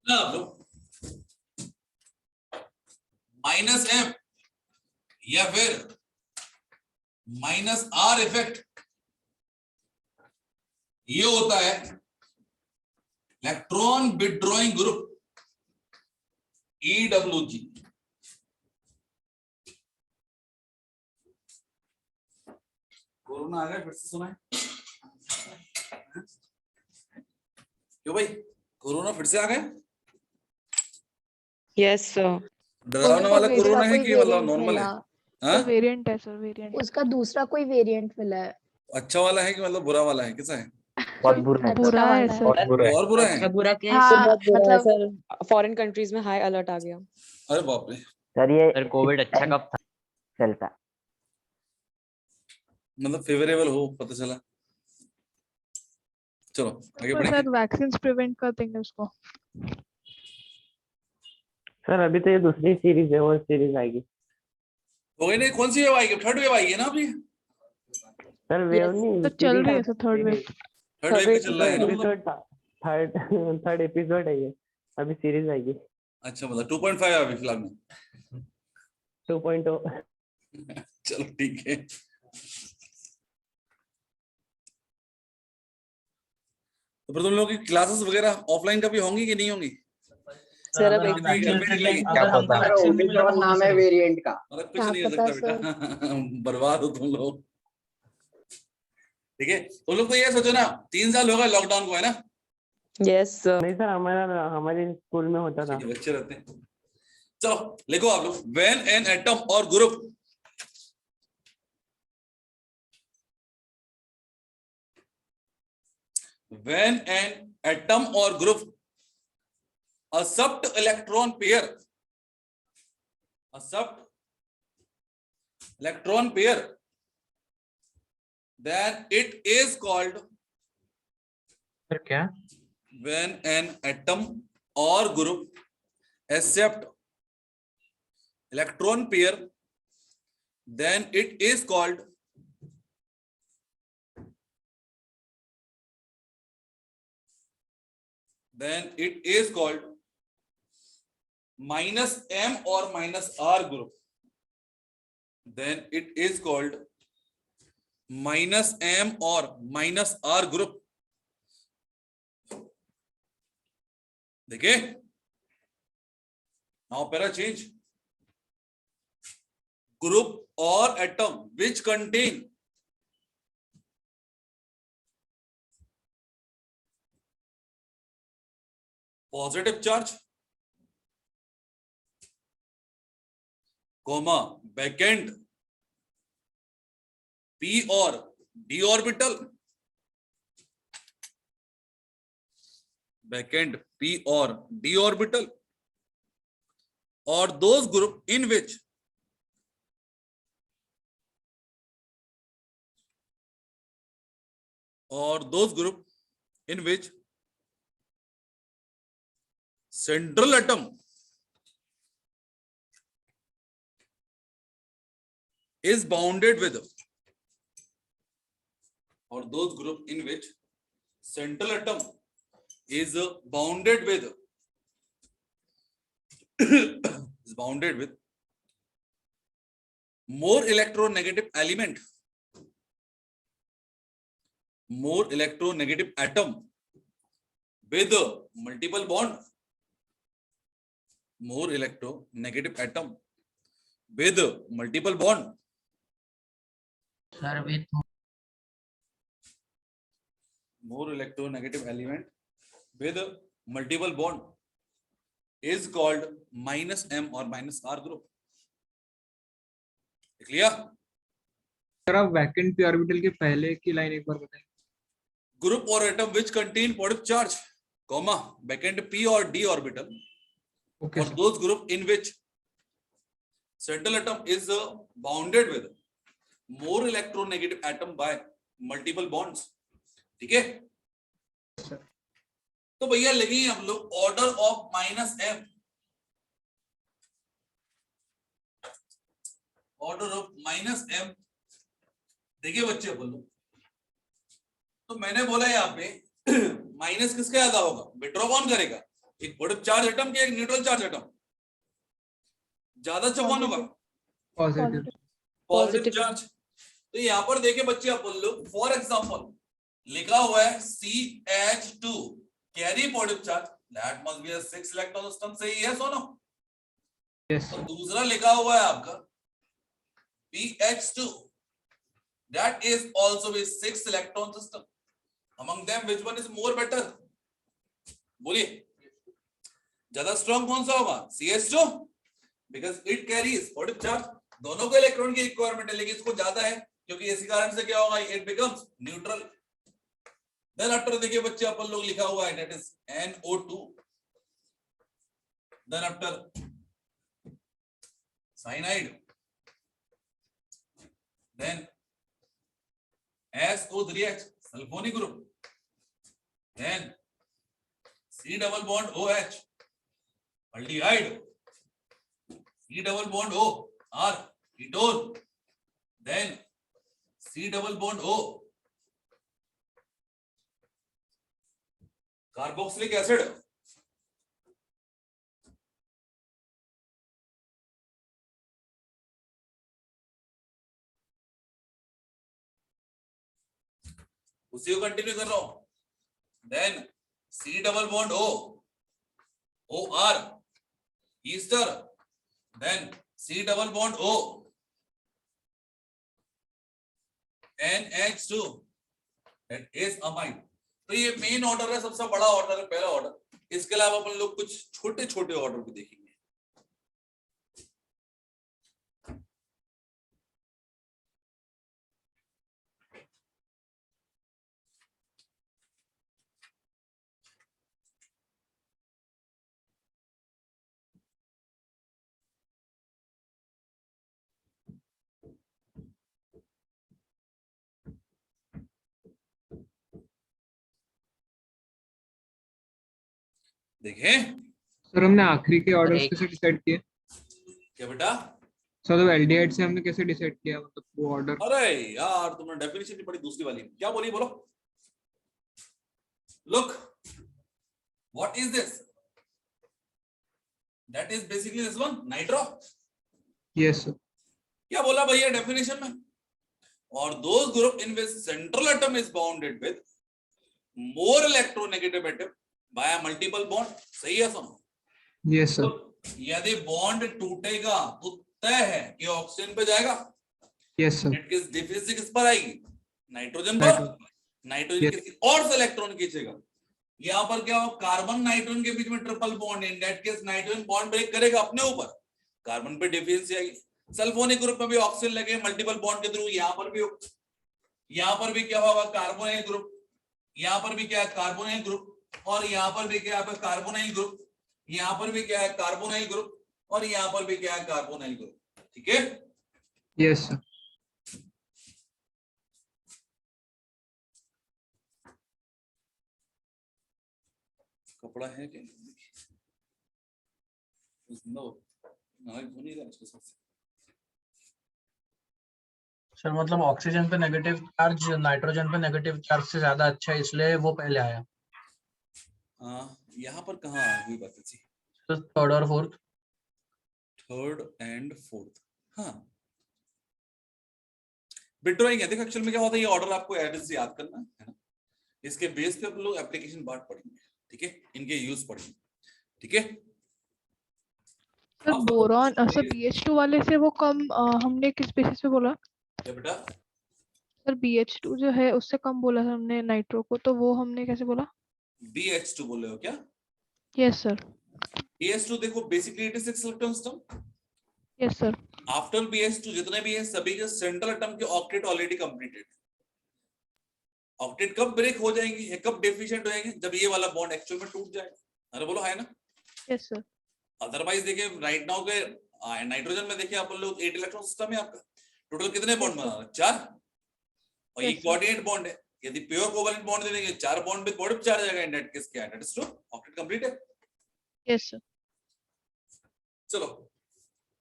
ना आप लोग -m या फिर -r इफेक्ट, ये होता है electron withdrawing group EWG। Corona आ गया फिर से, सुना है क्यों भाई? कोरोना फिर से आ गया? Yes sir. डरावने वाला कोरोना है कि मतलब नॉर्मल है? सर वेरिएंट है सर, वेरिएंट उसका दूसरा कोई वेरिएंट मिला है। अच्छा वाला है कि मतलब बुरा वाला है? कैसा है? बहुत बुरा है, बुरा है अच्छा सर। बहुत बुरा है। और बुरा है? बुरा क्या हाँ, बहुत बुरा है मतलब सर। फॉरेन कंट्रीज में हाई अलर्ट आ गया। अरे बाप रे, सर ये सर कोविड अच्छा कब था? चलता। मतलब फेवरेबल हो पता चला। चलो आगे तो बढ़ेंगे। सर वैक्सीन प्रिवेंट कर देंगे उसको। सर अभी तो ये दूसरी सीरीज है, वो सीरीज आएगी। हो गई नहीं? कौन सी वेव आएगी? थर्ड वेव आएगी ना अभी? सर वेव Yes, नहीं, तो चल रही है sir third wave. Third wave पे चल रहा है ना? एपिसोड थर्ड एपिसोड है ये, अभी सीरीज आएगी अच्छा, मतलब 2.5 है अभी फिलहाल में। 2.0। चलो ठीक है। तो फिर तुम लोगों की क्लासेस वगैरह ऑफलाइन कभी होंगी कि नहीं होंगी? सर अब घर में निकलेगी? क्या पता? नाम है वेरिएंट का। अरे कुछ क्या नहीं हो पता सकता बेटा। बर्बाद हो तुम लोग। ठीक है, तुम लोग तो ये सोचो ना, 3 साल हो गए लॉकडाउन को, है ना? Yes sir. नहीं सर, हमारे स्कूल में होता था। ठीक है, बच्चे रहते हैं। चलो लिखो आप लोग, व्हेन एन एटम और group when an atom or group accept electron pair then it is called, sir क्या? when an atom or group accept electron pair then it is called -m or -r group. Then it is called -m or -r group. देखिए, now para change. Group or atom which contain positive charge, comma vacant p or d orbital, vacant p or d orbital, or those group in which central atom is bounded with, or those group in which central atom is bounded with more electronegative atom with multiple bond, more electronegative atom with multiple bond, sir with more electronegative element with multiple bond is called -m or -r group. Clear? Sir आप vacant P orbital के पहले की line एक बार बताएं। Group or atom which contain positive charge, comma vacant p or d orbital, okay or those group in which central atom is bounded with more electronegative atom by multiple bonds. ठीक है? तो भैया लगी हम लोग order of -m, order of -m। देखिए बच्चे बोलो, तो मैंने बोला यहाँ पे माइनस किसका ज्यादा होगा? विड्रॉ कौन करेगा? एक पॉजिटिव चार्ज एटम के एक न्यूट्रल चार्ज एटम, ज्यादा अच्छा कौन होगा? पॉजिटिव। Positive Positive. चार्ज। तो यहाँ पर देखे बच्चे अपन लोग, फॉर एग्जांपल लिखा हुआ है CH2 carry positive charge, that must be a 6 electron system, सही है सोनो? यस और दूसरा लिखा हुआ है आपका PH2, that is also a 6 electron system. Among them which one is more better? बोलिए ज्यादा स्ट्रॉन्ग कौन सा होगा? CH2 because it carries positive charge. दोनों को इलेक्ट्रॉन की रिक्वायरमेंट है, लेकिन इसको ज्यादा है क्योंकि इसी कारण से क्या होगा, it becomes neutral. Then after देखिए बच्चे अपन लोग लिखा हुआ है that is NO2. Then after cyanide, then SO3H sulfonic group, then C double bond OH aldehyde, C double bond O R ketone, then C double bond O carboxylic acid, उसी को continue कर रहा हूं, then C double bond O OR ester, then C double bond O NH2 that is amide. तो ये main order है, सबसे बड़ा ऑर्डर है, पहला ऑर्डर। इसके अलावा अपन लोग कुछ छोटे छोटे ऑर्डर भी देखेंगे। देखें सर हमने आखिरी के ऑर्डर्स एक- कैसे डिसाइड किए? क्या बेटा? सर तो एल्डिहाइड से हमने कैसे डिसाइड किया, मतलब वो ऑर्डर? अरे यार तुमने डेफिनेशन नहीं पढ़ी दूसरी वाली, क्या बोली बोलो? Look what is this? That is basically this one nitro. Yes sir. क्या बोला भैया डेफिनेशन में? और those group in which central atom is bounded with more electronegative atom by multiple bond, सही है सुनो? Yes sir. तो यदि बॉन्ड टूटेगा तो तय है कि ऑक्सीजन पे जाएगा, यस सर। नेट किस डिफिनेशन किस पर आएगी? नाइट्रोजन पर। Nitrogen Yes. किसी और से इलेक्ट्रॉन खींचेगा, यहाँ पर क्या हो, कार्बन नाइट्रोजन के बीच में triple bond, in that case nitrogen bond break करेगा अपने ऊपर, कार्बन पे डिफिनेंसी आएगी। सल्फोनिक ग्रुप में भी ऑक्सीजन लगे मल्टीपल बॉन्ड के थ्रू, यहाँ पर भी क्या होगा, कार्बोनाइल ग्रुप, यहाँ पर भी क्या है, कार्बोनाइल ग्रुप, और यहाँ पर भी क्या है, कार्बोनाइल ग्रुप, यहाँ पर भी क्या है, कार्बोनाइल ग्रुप, और यहाँ पर भी क्या है, कार्बोनाइल ग्रुप। ठीक है? Yes sir. कपड़ा है क्या? नो नहीं रहा इसके साथ। सर मतलब ऑक्सीजन पे नेगेटिव चार्ज नाइट्रोजन पे नेगेटिव चार्ज से ज्यादा अच्छा है, इसलिए वो पहले आया। यहाँ पर कहाँ हुई बात थी? तो थर्ड और फोर्थ। थर्ड एंड फोर्थ, हाँ बिट ड्राइंग है। देखो एक्चुअल में क्या होता है, ये ऑर्डर आपको एवरेज से याद करना है ना, इसके बेस पे हम लोग एप्लीकेशन पार्ट पढ़ेंगे, ठीक है, इनके यूज पढ़ेंगे, ठीक है। सर बोरॉन सर BH2 वाले से वो कम हमने किस बेसिस पे बोला? क्या बेटा? सर BH2 जो है उससे कम बोला था हमने नाइट्रो को, तो वो हमने कैसे बोला? BH2 बोल रहे हो क्या? Yes sir. BH2 देखो basically it is 6 electron system. Yes sir. After BH2 जितने भी है सभी के सेंट्रल एटम के ऑक्टेट ऑलरेडी कंप्लीटेड। ऑक्टेट कब ब्रेक हो जाएंगे या कब डेफिशिएंट हो जाएंगे? जब ये वाला बॉन्ड एक्चुअल में टूट जाएगा। अरे बोलो है ना? Yes sir. अदरवाइज देखिए राइट नाउ के नाइट्रोजन में देखिए अपन लोग 8 इलेक्ट्रॉन सिस्टम है आपका। टोटल कितने बॉन्ड बना रहा है? 4, और ये कोऑर्डिनेट बॉन्ड है। यदि प्योर कोवैलेंट बॉन्ड दे देंगे 4 बॉन्ड विद पॉजिटिव चार्ज आएगा, इन दैट केस क्या है, that is true, octet complete है। Yes sir. चलो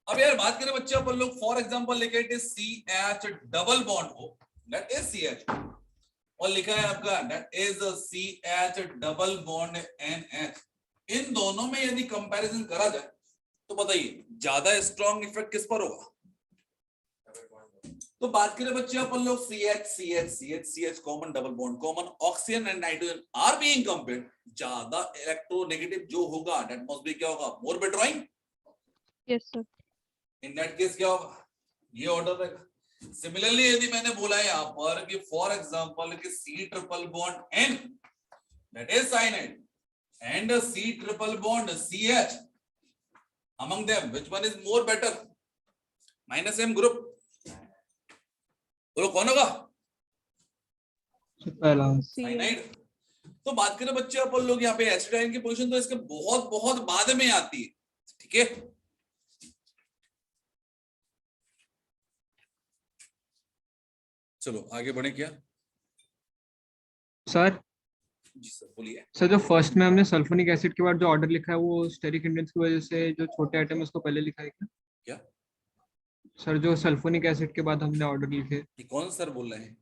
अब यार बात करें बच्चे अपन लोग, फॉर एग्जांपल लेके it is CH double bond हो, दैट इज CH, और लिखा है आपका that is CH double bond NH इन दोनों में यदि कंपैरिजन करा जाए तो बताइए ज्यादा स्ट्रॉन्ग इफेक्ट किस पर होगा? तो बात करें बच्चे अपन लोग CH common double bond common oxygen and nitrogen are being compared, ज्यादा इलेक्ट्रोनेगेटिव जो होगा दैट मस्ट बी क्या होगा? More withdrawing. Yes sir. In that case क्या होगा? ये ऑर्डर रहेगा। सिमिलरली यदि मैंने बोला है यहां पर कि फॉर एग्जांपल कि C triple bond N that is cyanide and C triple bond CH, among them which one is more better? minus M group, बोलो कौन होगा? पहला साइनाइड। तो बात करें बच्चे अपन लोग यहाँ पे एसिड आयन की पोजीशन तो इसके बहुत बहुत बाद में आती है, ठीक है। चलो आगे बढ़े क्या? सर जी सर बोलिए। सर जो फर्स्ट में हमने सल्फोनिक एसिड के बाद जो ऑर्डर लिखा है वो स्टेरिक हिंड्रेंस की वजह से जो छोटे आइटम है उसको पहले लिखा है क्या? क्या सर जो सल्फोनिक एसिड के बाद हमने ऑर्डर लिखे ये कौन सर बोल रहे हैं?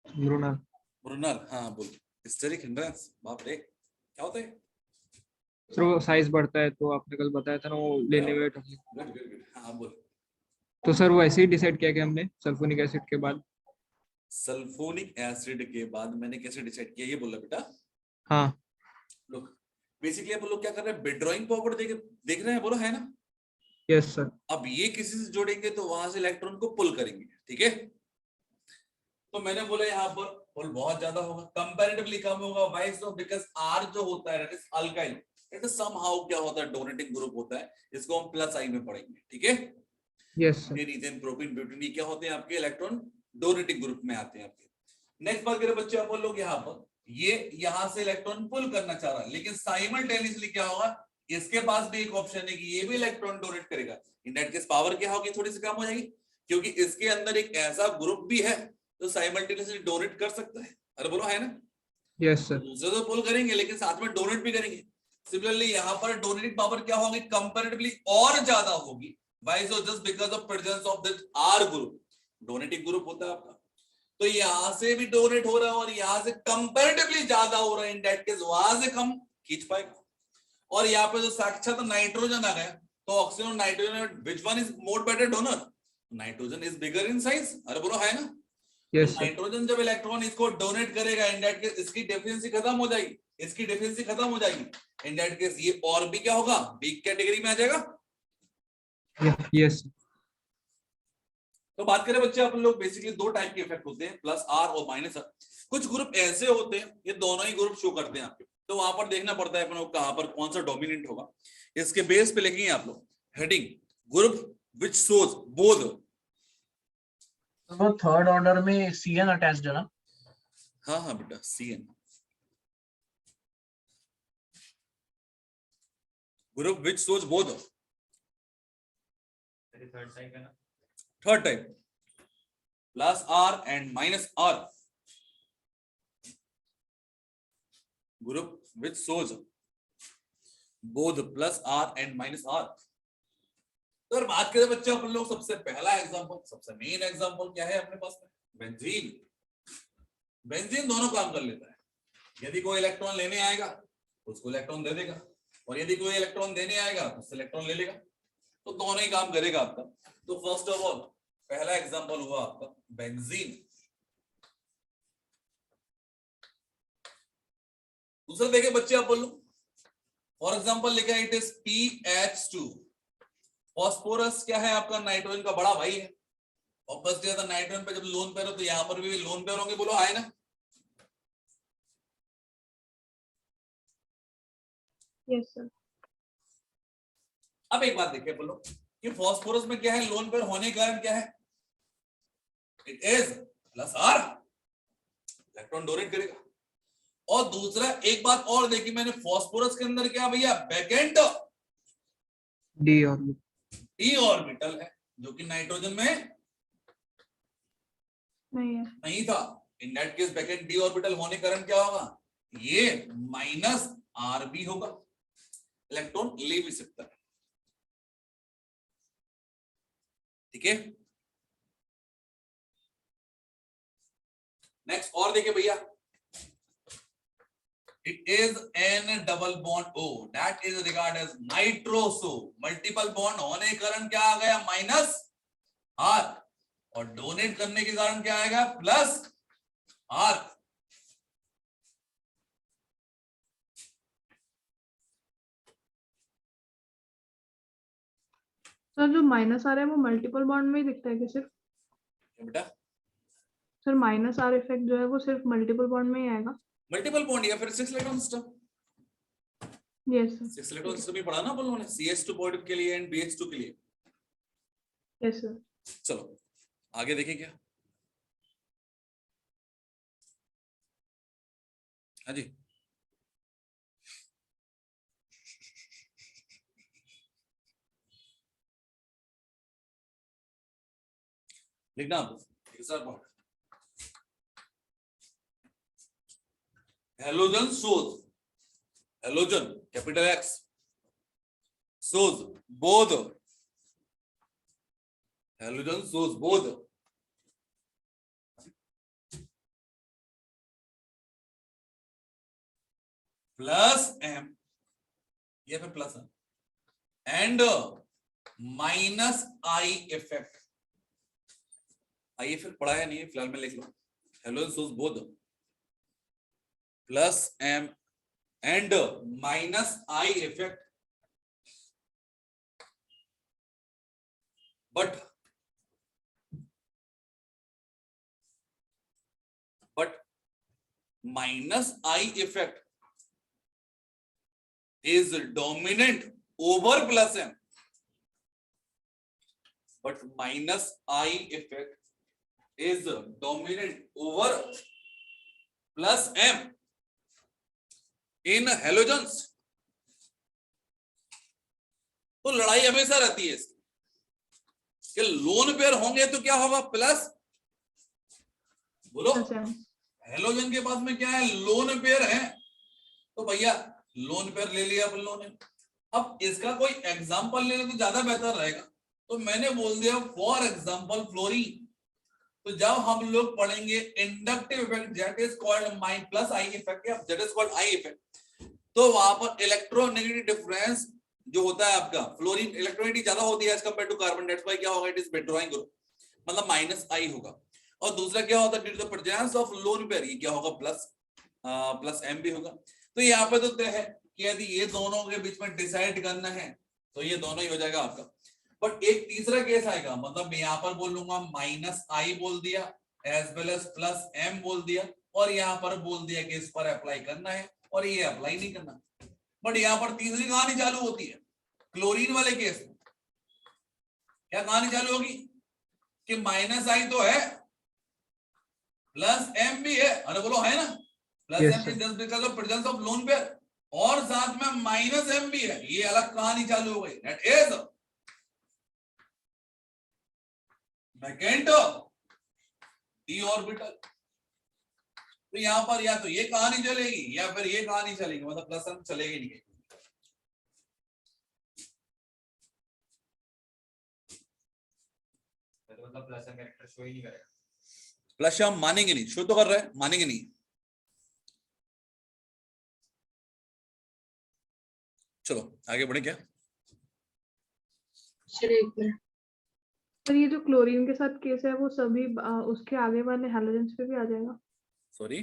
मृणाल। ब्रुनर, हाँ बोल। हिस्टेरिक हिंड्रेंस, बाप रे क्या होता है? सर वो साइज बढ़ता है तो आपने कल बताया था ना वो लेने में गुड गुड गुड, हाँ बोल। तो सर वो ऐसे ही डिसाइड किया कि हमने सल्फोनिक एसिड के बाद। सल्फोनिक एसिड के बाद मैंने कैसे डिसाइड किया ये बोला बेटा? हाँ लोग बेसिकली अपन लोग क्या कर रहे हैं? विथड्रॉइंग पावर देख रहे हैं, बोलो है ना? Yes sir. अब ये किसी से जोड़ेंगे तो वहां से इलेक्ट्रॉन को पुल करेंगे, ठीक है। तो मैंने बोला यहाँ पर पुल बहुत ज्यादा होगा, कंपैरेटिवली कम होगा। Why so? बिकॉज़ R जो होता है that is alkyl, it is somehow क्या होता है? डोनेटिंग ग्रुप होता है, इसको हम प्लस आई में पढ़ेंगे, ठीक है। Yes sir. Methane propane butane ये क्या होते हैं? आपके इलेक्ट्रॉन डोनेटिंग ग्रुप में आते हैं आपके। नेक्स्ट बात करें बच्चे अपन लोग यहाँ पर ये यहां से इलेक्ट्रॉन पुल करना चाह रहा है, लेकिन साइमल्टेनियसली क्या होगा? इसके पास भी एक ऑप्शन है कि ये भी इलेक्ट्रॉन डोनेट करेगा। इन दैट केस पावर क्या होगी? थोड़ी सी कम हो जाएगी, क्योंकि इसके अंदर एक ऐसा ग्रुप भी है जो साइमल्टेनियसली डोनेट कर सकता है। अरे बोलो है ना? Yes sir. दूसरे तो पुल करेंगे लेकिन साथ में डोनेट भी करेंगे। सिमिलरली यहाँ पर डोनेटिंग पावर क्या होगी? कंपैरेटिवली और ज्यादा होगी। Why so? Just because of presence of this R group, donating group होता है आपका। तो यहां से भी डोनेट हो रहा है और यहां से कंपैरेटिवली ज्यादा हो रहा है, इन दैट केस वहां से कम खींच पाएगा। और यहाँ पे जो साक्षात नाइट्रोजन आ गया तो ऑक्सीजन और nitrogen which one is more better donor? Nitrogen is bigger in size. अरे बोलो है ना? Yes sir. नाइट्रोजन जब इलेक्ट्रॉन इसको डोनेट करेगा इन दैट केस इसकी डेफिशिएंसी खत्म हो जाएगी, इसकी डेफिशिएंसी खत्म हो जाएगी। इन दैट केस ये और भी क्या होगा? वीक कैटेगरी में आ जाएगा। यस। तो बात करें बच्चे अपन लोग बेसिकली दो टाइप के इफेक्ट होते हैं, प्लस R और माइनस R। कुछ ग्रुप ऐसे होते हैं ये दोनों ही ग्रुप शो करते हैं आपके, तो वहां पर देखना पड़ता है अपन लोग कहां पर कौन सा डोमिनेंट होगा। इसके बेस पे लिखेंगे आप लोग heading group which shows both. वो थर्ड ऑर्डर में CN अटैच्ड है ना? हाँ हाँ बेटा CN group which shows both. Third type plus R and minus R group which shows both plus R and minus R। तो अगर बात करें बच्चे अपन लोग सबसे पहला एग्जांपल, सबसे मेन एग्जांपल क्या है अपने पास में? बेंजीन। बेंजीन दोनों काम कर लेता है। यदि कोई इलेक्ट्रॉन लेने आएगा तो उसको इलेक्ट्रॉन दे देगा, और यदि कोई इलेक्ट्रॉन देने आएगा तो उससे इलेक्ट्रॉन ले लेगा, तो दोनों ही काम करेगा आपका। तो फर्स्ट ऑफ ऑल पहला एग्जांपल हुआ आपका बेंजीन। दूसरा देखे बच्चे आप बोल लो, फॉर एग्जांपल लिखा है इट इज PH2। फॉस्फोरस क्या है आपका? नाइट्रोजन का बड़ा भाई है। ऑब्वियसली तो नाइट्रोजन पे जब लोन पेयर हो तो यहां पर भी लोन पेयर होंगे, बोलो आए ना? Yes sir. अब एक बात देखिए बोलो कि फॉस्फोरस में क्या है? लोन पेयर होने के कारण क्या है? It is plus R, electron donate करेगा। और दूसरा एक बात और देखी मैंने, फॉस्फोरस के अंदर क्या भैया? बैकेंड D ऑर्बिटल है, जो कि नाइट्रोजन में नहीं था। इन that case backend D orbital होने के कारण क्या होगा? ये माइनस R भी होगा, इलेक्ट्रॉन ले भी सकता है, ठीक है। नेक्स्ट और देखिए भैया, It is N double bond O. That is regarded as nitroso. Multiple bond होने के कारण क्या आ गया? माइनस R, और डोनेट करने के कारण क्या आएगा? Plus R. सर जो माइनस आ रहा है वो मल्टीपल बॉन्ड में ही दिखता है कि सिर्फ? बेटा सर माइनस आर इफेक्ट जो है वो सिर्फ मल्टीपल बॉन्ड में ही आएगा? मल्टीपल बॉन्ड या फिर 6 electron system, yes sir, 6 electron system ही पढ़ा ना अपन लोगों ने, CH2 पॉजिटिव के लिए एंड BH2 के लिए. Yes sir. चलो आगे देखें क्या. हाँ जी, लिखना आप sir. Halogen shows, halogen capital X shows both, halogen shows both plus M या फिर plus and minus I effect. I effect पढ़ा है नहीं, फिलहाल में लिख लो. Halogen shows both plus M and minus I effect, but minus I effect is dominant over plus M, but minus I effect is dominant over plus M in halogens. तो लड़ाई हमेशा रहती है इसकी कि लोन पेयर होंगे तो क्या होगा? प्लस. बोलो, हेलोजन के पास में क्या है? लोन पेयर है, तो भैया लोन पेयर ले लिया अपन लोगों ने. अब इसका कोई एग्जांपल ले ले तो ज्यादा बेहतर रहेगा, तो मैंने बोल दिया फॉर एग्जांपल फ्लोरीन. तो जब हम लोग पढ़ेंगे inductive effect that is called minus plus I effect या that is called I effect, तो वहां पर इलेक्ट्रोनेगेटिव डिफरेंस जो होता है आपका, फ्लोरीन इलेक्ट्रोनेगेटिव ज्यादा होती है as compare to carbon. That's why क्या होगा? इट इज विथड्रॉइंग ग्रुप, मतलब माइनस आई होगा. और दूसरा क्या होता है? Due to the presence of lone pair, ये क्या होगा? प्लस एम भी होगा. तो यहाँ पे तो तय है कि यदि ये दोनों के बीच में डिसाइड करना है तो ये दोनों ही हो जाएगा आपका. बट एक तीसरा केस आएगा, मतलब मैं यहाँ पर बोल लूंगा माइनस आई बोल दिया as well as plus M बोल दिया, और यहाँ पर बोल दिया कि इस पर अप्लाई करना है और ये अप्लाई नहीं करना. बट यहाँ पर तीसरी कहानी चालू होती है क्लोरीन वाले केस में. क्या कहानी चालू होगी? कि माइनस आई तो है, प्लस एम भी है. अरे बोलो है ना, plus M is just because of presence of lone pair, और साथ में माइनस एम भी है. ये अलग कहानी चालू हो गई. That is vacant D orbital. तो यहां पर या तो ये कहानी चलेगी या फिर ये कहानी चलेगी, मतलब प्लस एम चलेगी नहीं. मतलब प्लस एम कैरेक्टर शो ही नहीं करेगा. प्लस हम मानेंगे नहीं, शो तो कर रहे हैं, मानेंगे नहीं. चलो आगे बढ़े क्या? सर ये जो क्लोरीन के साथ केस है वो सभी उसके आगे वाले हैलोजेंस पे भी आ जाएगा? सॉरी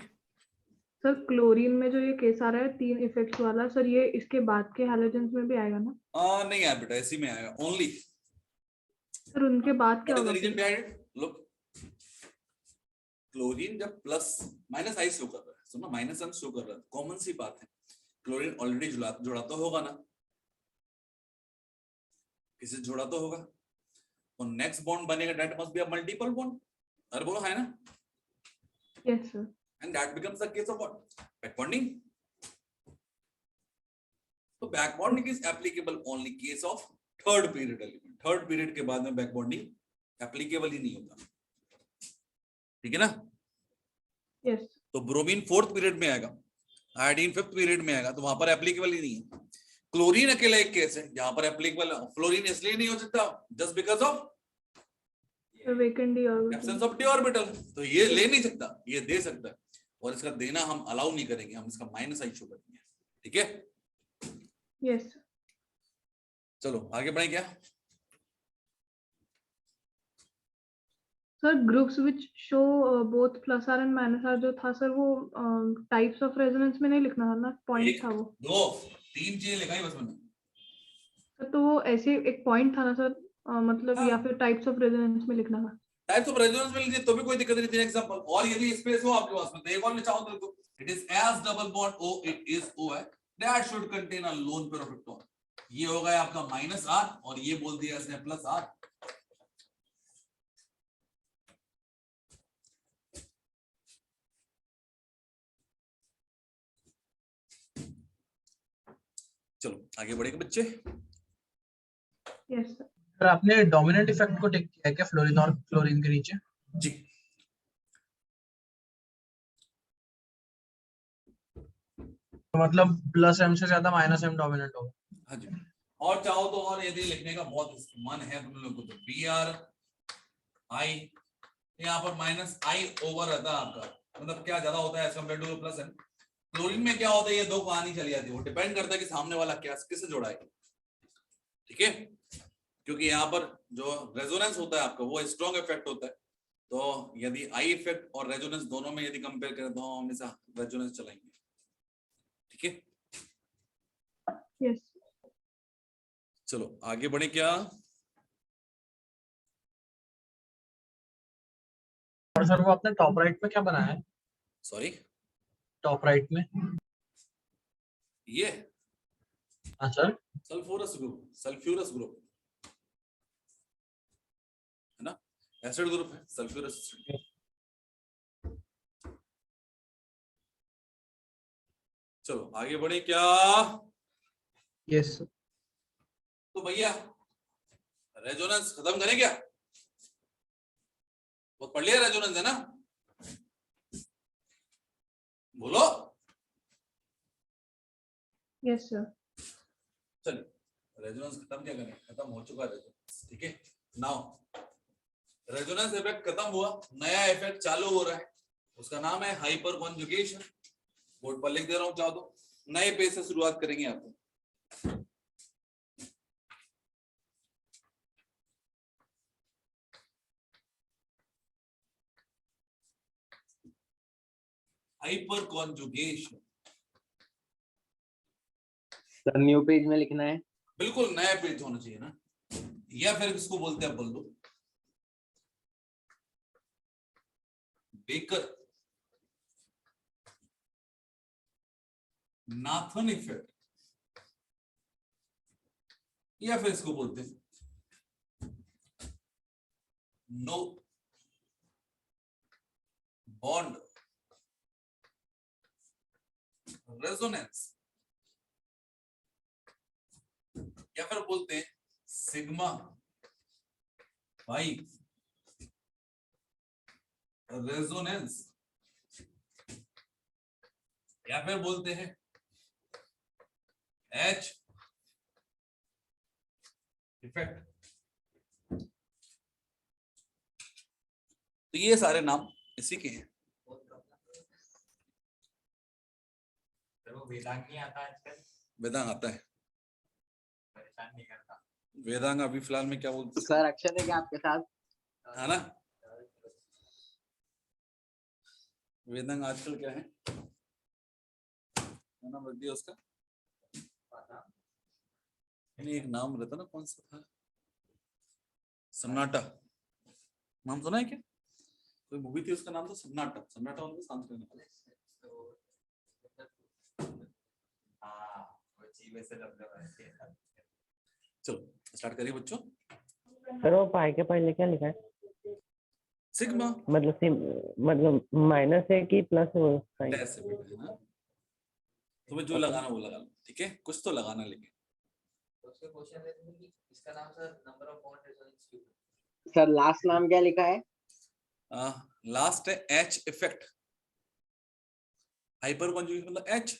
सर क्लोरीन में जो ये केस आ रहा है 3 इफेक्ट्स वाला, सर ये इसके बाद के हैलोजेंस में भी आएगा ना? नहीं आया बेटा, इसी में आएगा ओनली. सर उनके बाद क्या होगा? Reason behind it, look chlorine जब प्लस माइनस आई शो कर रहा है, सुनो माइनस एम शो कर रहा है, कॉमन सी बात है. क्लोरीन ऑलरेडी जुड़ा तो होगा ना, किसी जुड़ा तो होगा, और नेक्स्ट बॉन्ड बनेगा that must be a multiple bond. अरे बोलो है ना? Yes sir. and that becomes the case of what? Back bonding. So back bonding is applicable only case of third period element. Third period के बाद में back bonding applicable ही नहीं होता. ठीक है ना? Yes. तो ब्रोमीन फोर्थ पीरियड में आएगा, आयोडीन फिफ्थ पीरियड में आएगा, तो वहां पर एप्लीकेबल ही नहीं है. क्लोरीन अकेला एक केस है जहां पर एप्लीकेबल है. फ्लोरीन इसलिए नहीं हो सकता just because of vacant D orbital, absence of D orbital. तो ये ले नहीं सकता, ये दे सकता है. और इसका देना हम अलाउ नहीं करेंगे, हम इसका माइनस आई शो करेंगे, ठीक है। यस चलो आगे बढ़े क्या? Sir, groups which show both plus R and minus R जो था सर, वो टाइप्स ऑफ रेजोनेंस में नहीं लिखना था ना, पॉइंट एक, था वो। दो, तीन चीजें लिखाई बस मैंने। सर तो वो ऐसे एक पॉइंट था ना सर, मतलब हाँ। या फिर टाइप्स ऑफ रेजोनेंस में लिखना था। टाइप्स ऑफ रेजोनेंस में लीजिए तो भी कोई दिक्कत नहीं थी। एग्जांपल, और यदि स्पेस हो आपके पास में तो एक और में चाहो तो it is as double bond O it is O है, that should contain a lone pair of electron. ये हो गया आपका माइनस आर और ये बोल दिया इसने प्लस आर। चलो आगे बढ़ेंगे बच्चे। Yes sir. सर आपने डोमिनेंट इफेक्ट को टेक किया है क्या फ्लोरीन और क्लोरीन के नीचे? जी तो मतलब प्लस एम से ज्यादा माइनस एम डोमिनेंट होगा। हाँ जी, और चाहो तो और यदि लिखने का बहुत मन है तुम लोगों को तो बी आर आई, यहाँ पर माइनस आई ओवर रहता है आपका, मतलब क्या ज्यादा होता है as compare to plus N. Chlorine में क्या होता है, ये दो कहानी चली जाती है, वो डिपेंड करता है कि सामने वाला क्या किससे जोड़ा है, ठीक है। क्योंकि यहाँ पर जो रेजोनेंस होता है आपका वो स्ट्रॉन्ग इफेक्ट होता है, तो यदि आई इफेक्ट और रेजोनेंस दोनों में यदि कंपेयर करें तो हम हमेशा रेजोनेंस चलाएंगे, ठीक है। यस चलो आगे बढ़े क्या? और सर वो आपने टॉप राइट में क्या बनाया है? सॉरी, टॉप राइट में ये हाँ सर, सल्फ्यूरस ग्रुप है ना, एसिड ग्रुप है सल्फ्यूरस एसिड। चलो आगे बढ़े क्या? यस तो भैया रेजोनेंस खत्म करें क्या? बहुत पढ़ लिया रेजोनेंस है ना, बोलो। Yes sir. चलिए रेजोनेंस खत्म क्या करें, खत्म हो चुका रेजोनेंस, ठीक है। नाउ रेजोनेंस इफेक्ट खत्म हुआ, नया इफेक्ट चालू हो रहा है, उसका नाम है हाइपर कॉन्जुगेशन। बोर्ड पर लिख दे रहा हूं, चाहो तो नए पेज से शुरुआत करेंगे आप। Hyper conjugation sir new page में लिखना है। बिल्कुल नया पेज होना चाहिए ना, या फिर किसको बोलते हैं बोल दो, बेकर नाथन इफेक्ट, या फिर इसको बोलते हैं नो बॉन्ड रेजोनेंस, या फिर बोलते हैं सिग्मा बाई रेजोनेंस, या फिर बोलते हैं एच इफेक्ट। तो ये सारे नाम इसी के हैं। वो वेदांग नहीं आता आजकल, वेदांग आता है, परेशान नहीं करता। वेदांग अभी फिलहाल में क्या बोलते हैं, सर अक्षर है क्या आपके साथ? है ना। वेदांग आजकल क्या है नाम रख दिया उसका, नहीं एक नाम रहता ना, कौन सा था, सन्नाटा, नाम सुना है क्या? कोई मूवी थी उसका नाम था सन्नाटा, सन्नाटा उनको शांत करने वाला। हाँ, वो चीज़ वैसे लग है। चलो स्टार्ट करिए बच्चों। सर वो पाई के पहले क्या लिखा है? सिग्मा मतलब माइनस है कि प्लस है वो साइन? डैश से बेटा है ना, तुम्हें जो लगाना वो लगा लो, ठीक है, कुछ तो लगाना लेकिन। उसके क्वेश्चन में कि इसका नाम sir number of bond resonance क्यों? सर लास्ट नाम क्या लिखा है? लास्ट है एच इफेक्ट, हाइपर कॉन्जुगेशन मतलब एच,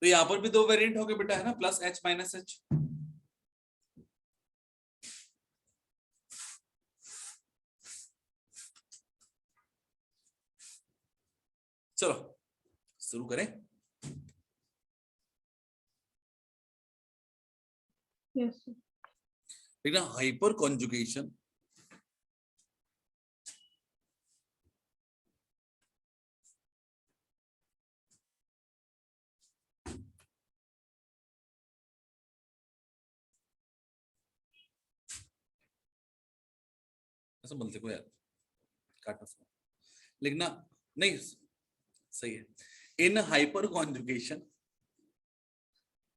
तो यहाँ पर भी दो वेरिएंट हो गए बेटा है ना, प्लस एच माइनस एच। चलो शुरू करें। Yes sir. ठीक ना, हाइपर कॉन्जुगेशन ऐसा बोलते को यार, काटना लिखना नहीं सही है। In hyperconjugation,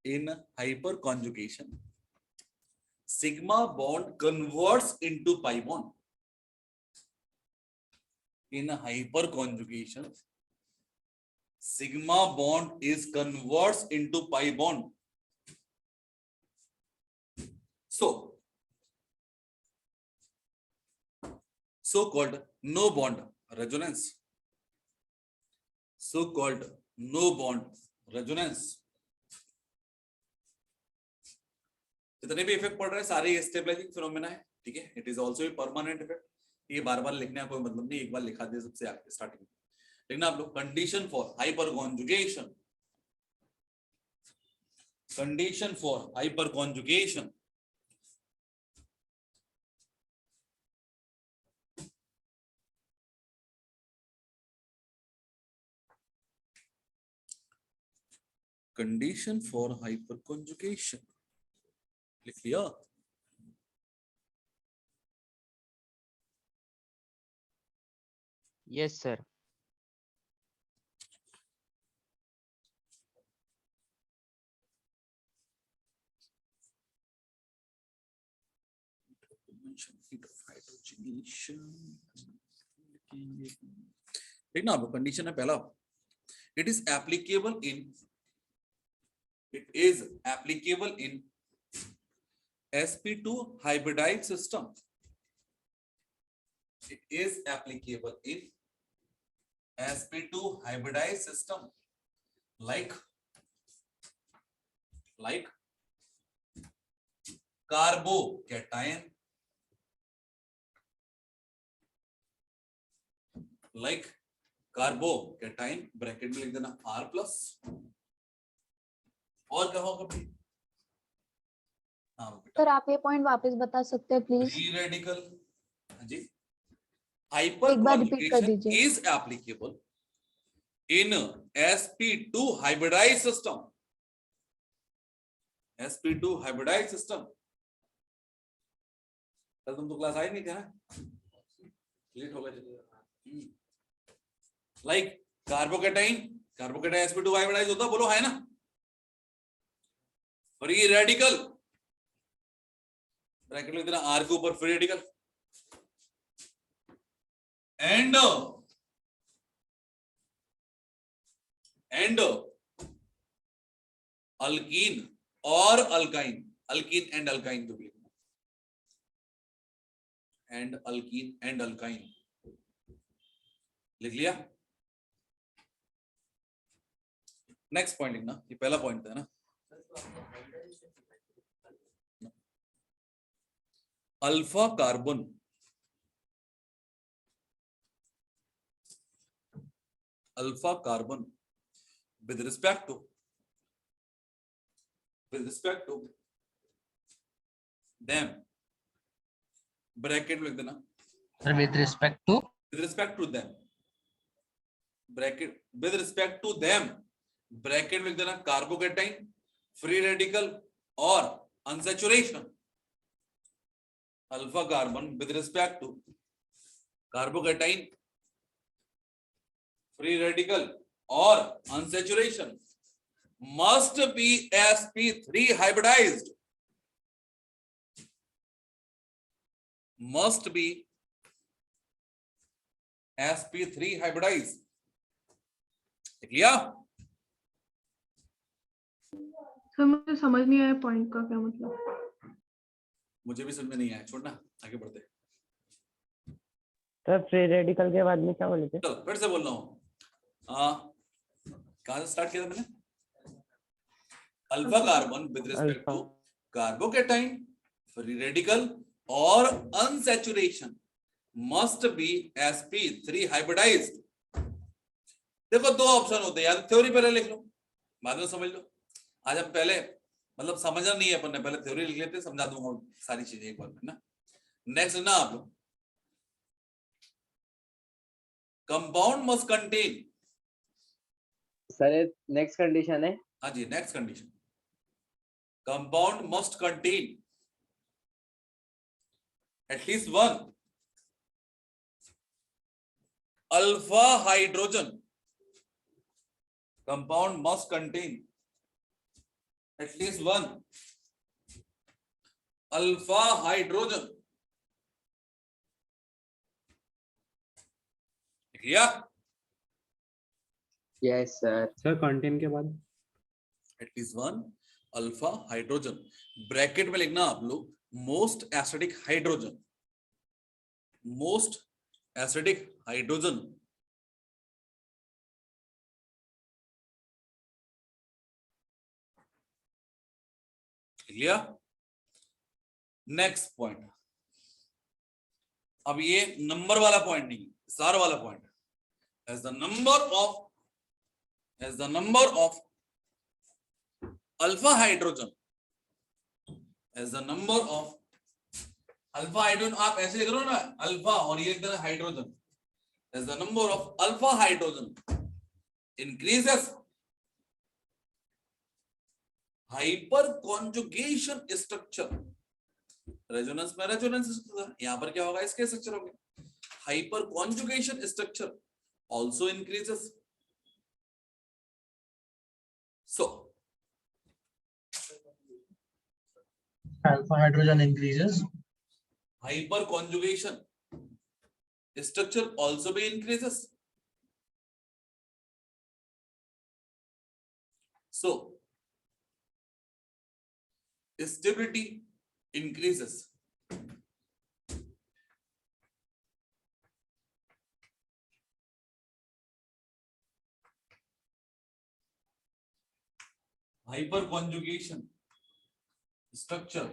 in hyperconjugation sigma bond converts into pi bond. In hyper conjugation, sigma bond is converts into pi bond. So called no bond resonance, so called no bond resonance, जितने भी effect पड़ रहे हैं सारे stabilising phenomena है। ठीक है, it is also a permanent effect. ये बार बार लिखने का कोई मतलब नहीं, एक बार लिखा दे सबसे आगे स्टार्टिंग में लिखना आप लोग। Condition for hyper conjugation, condition for hyper conjugation condition for hyper conjugation लिख लिया। Yes sir. देखना आप कंडीशन है पहला, it is applicable in, it is applicable in sp2 hybridized system. It is applicable in sp2 hybridized system like carbocation, like carbocation, bracket में लिख देना R plus, और क्या होगा भाई? सर आप ये पॉइंट वापस बता सकते हैं प्लीज? फ्री रेडिकल जी, एक हाइपर बार रिपीट कर कॉन्जुगेशन दीजिए। Is applicable in sp2 hybridized system, sp2 hybridized system। कल तुम तो क्लास आए नहीं थे ना, लेट हो गए। लाइक कार्बोकेटाइन sp2 hybridized होता, बोलो है ना। फ्री रेडिकल ब्रैकेट लिख देना R के ऊपर फ्री रेडिकल, एंड अल्कीन और अल्काइन, अल्कीन एंड अल्काइन जो भी लिखना, एंड अल्कीन एंड अल्काइन लिख लिया। नेक्स्ट पॉइंट लिखना, ये पहला पॉइंट था ना। Alpha carbon, alpha carbon with respect to them, bracket लिख देना sir with respect to them, bracket with respect to them, bracket लिख देना कार्बोकेटाइन, फ्री रेडिकल और unsaturation. Alpha carbon with respect to carbocation, free radical और unsaturation must be sp3 hybridized, must be sp3 hybridized। Clear? Sir मुझे समझ नहीं आया point का क्या मतलब। मुझे भी समझ में नहीं आया, छोड़ना आगे बढ़ते। सर फ्री रेडिकल के बाद में क्या बोले थे? चलो फिर से बोल रहा हूँ, कहां से स्टार्ट किया था मैंने? Alpha carbon with respect to carbocation, free radical और unsaturation must be sp3 hybridised. देखो दो ऑप्शन होते हैं, या थ्योरी पहले लिख लो बाद में समझ लो। आज हम पहले मतलब समझना नहीं है अपन ने, पहले थ्योरी लिख लेते, समझा दूंगा सारी चीजें एक बार में ना। नेक्स्ट ना आप लोग, compound must contain, sir next condition है। हाँ जी next condition, compound must contain at least one alpha hydrogen, compound must contain at least one alpha hydrogen. या यस सर। सर कंटेन के बाद at least one alpha hydrogen, bracket में लिखना आप लोग most acidic hydrogen, most acidic hydrogen. Clear? Next point, अब ये number वाला पॉइंट नहीं, स्टार वाला point, as the number of alpha hydrogen, as the number of alpha hydrogen, आप ऐसे लिख रहे हो ना अल्फा और ये लिख देना hydrogen, as the number of alpha hydrogen increases, hyperconjugation structure, resonance में रेजोनेंस स्ट्रक्चर, यहां पर क्या होगा इसके स्ट्रक्चर होंगे, hyperconjugation structure also increases. So alpha hydrogen increases. hyper conjugation structure also be increases. So stability increases. Hyper conjugation structure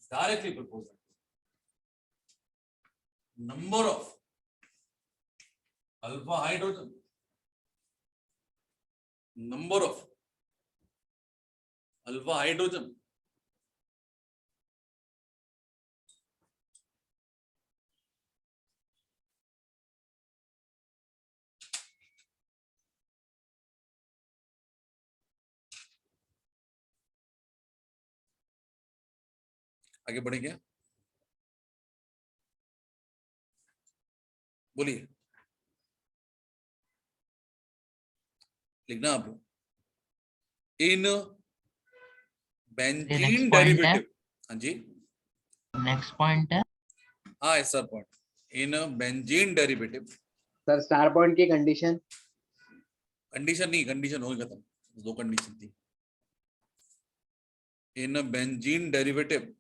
is directly proportional number of alpha hydrogen, number of alpha hydrogen आगे बढ़े क्या, बोलिए, लिखना आप लोग, in benzene derivative, हाँ जी next point है हाँ sir point, in benzene derivative, sir star point की कंडीशन। कंडीशन नहीं, कंडीशन हो गई खत्म, दो कंडीशन थी, in benzene derivative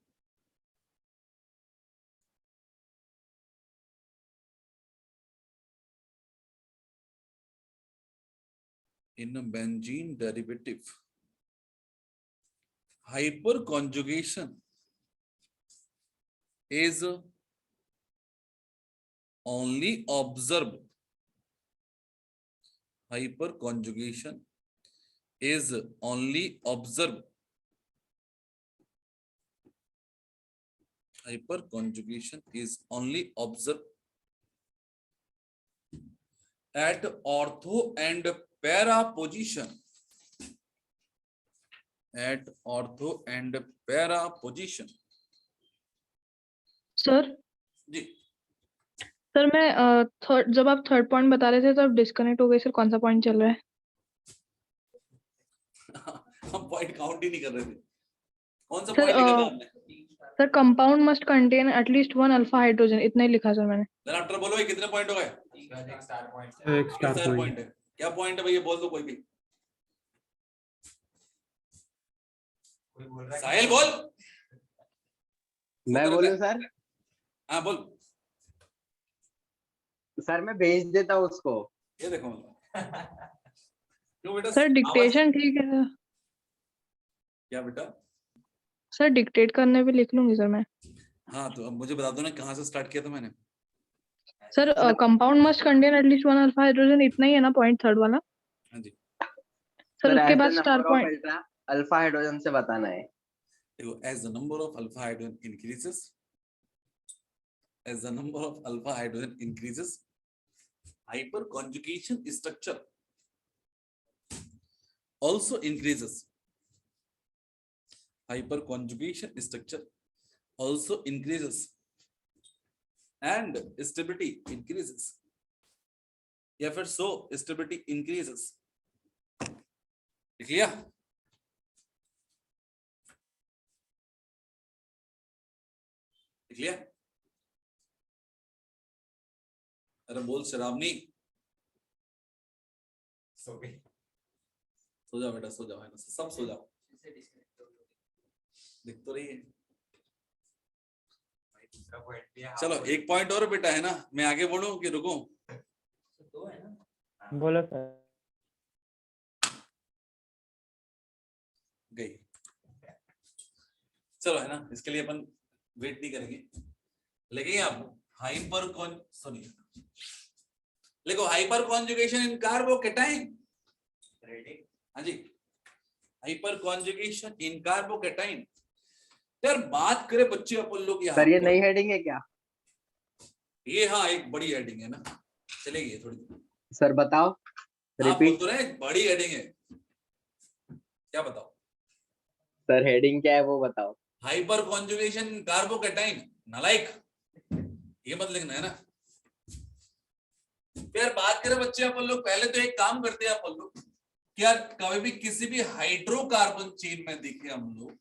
in a benzene derivative hyperconjugation is only observed, hyperconjugation is only observed, hyperconjugation is only observed at ortho and para position, at ortho and para position। Sir ji sir मैं जब आप third point बता रहे थे तब disconnect हो गई sir, कौन सा पॉइंट चल रहा है? हम पॉइंट काउंट ही नहीं कर रहे थे, कौन सा सर पॉइंट लिखा था आपने? Sir compound must contain at least one alpha hydrogen, इतना ही लिखा सर मैंने। देन आफ्टर बोलो ये कितने पॉइंट हो गए? एक स्टार पॉइंट एक स्टार कितना पॉइंट पॉइंट है? क्या पॉइंट है भैया, बोल दो कोई भी, कोई बोल रहा है साहिल बोल। मैं बोलूं सर? हाँ बोल, सर मैं भेज देता हूँ उसको। ये देखो क्यों बेटा, सर आवाज- डिक्टेशन ठीक है सर, क्या बेटा? सर डिक्टेट करने भी लिख लूंगी सर मैं। हाँ तो अब मुझे बता दो ना कहाँ से स्टार्ट किया था मैंने। Sir compound must contain at least 1 alpha hydrogen, इतना ही है ना पॉइंट थर्ड वाला? हाँ जी। सर उसके as बाद the star number of point alpha hydrogen से बताना है। देखो, as the number of alpha hydrogen increases, as the number of alpha hydrogen increases, hyperconjugation structure also increases. Hyperconjugation structure also increases and stability increases. या फिर so stability increases. लिख लिया? लिख लिया? अरे बोल शराबनी, सो जाओ बेटा, सो जाओ, है ना, सब सो जाओ, दिख तो रही है। चलो एक पॉइंट और बेटा, है ना, मैं आगे बोलूं कि रुको? दो है ना? बोलो सर। गई। चलो, है ना, इसके लिए अपन वेट नहीं करेंगे, लेकिन आप हाइपर कॉन सुनिए, देखो हाइपर कॉन्जुगेशन इन कार्बोकेटाइन। हाँ जी, हाइपर कॉन्जुगेशन इन कार्बोकेटाइन। यार बात करें बच्चे अपन लोग यहाँ सर ये पर, नई हेडिंग है क्या? ये हाँ एक बड़ी हेडिंग है ना, चलेगी थोड़ी। सर बताओ, आप बोल रिपीट। तो रहे बड़ी हेडिंग है, क्या बताओ? सर हेडिंग क्या है वो बताओ। हाइपर कॉन्जुगेशन कार्बोकेटाइन, नालायक, ये मत लिखना है ना। यार बात करें बच्चे अपन लोग, पहले तो एक काम करते हैं अपन लोग, क्या कभी भी किसी भी हाइड्रोकार्बन चेन में देखे हम लोग,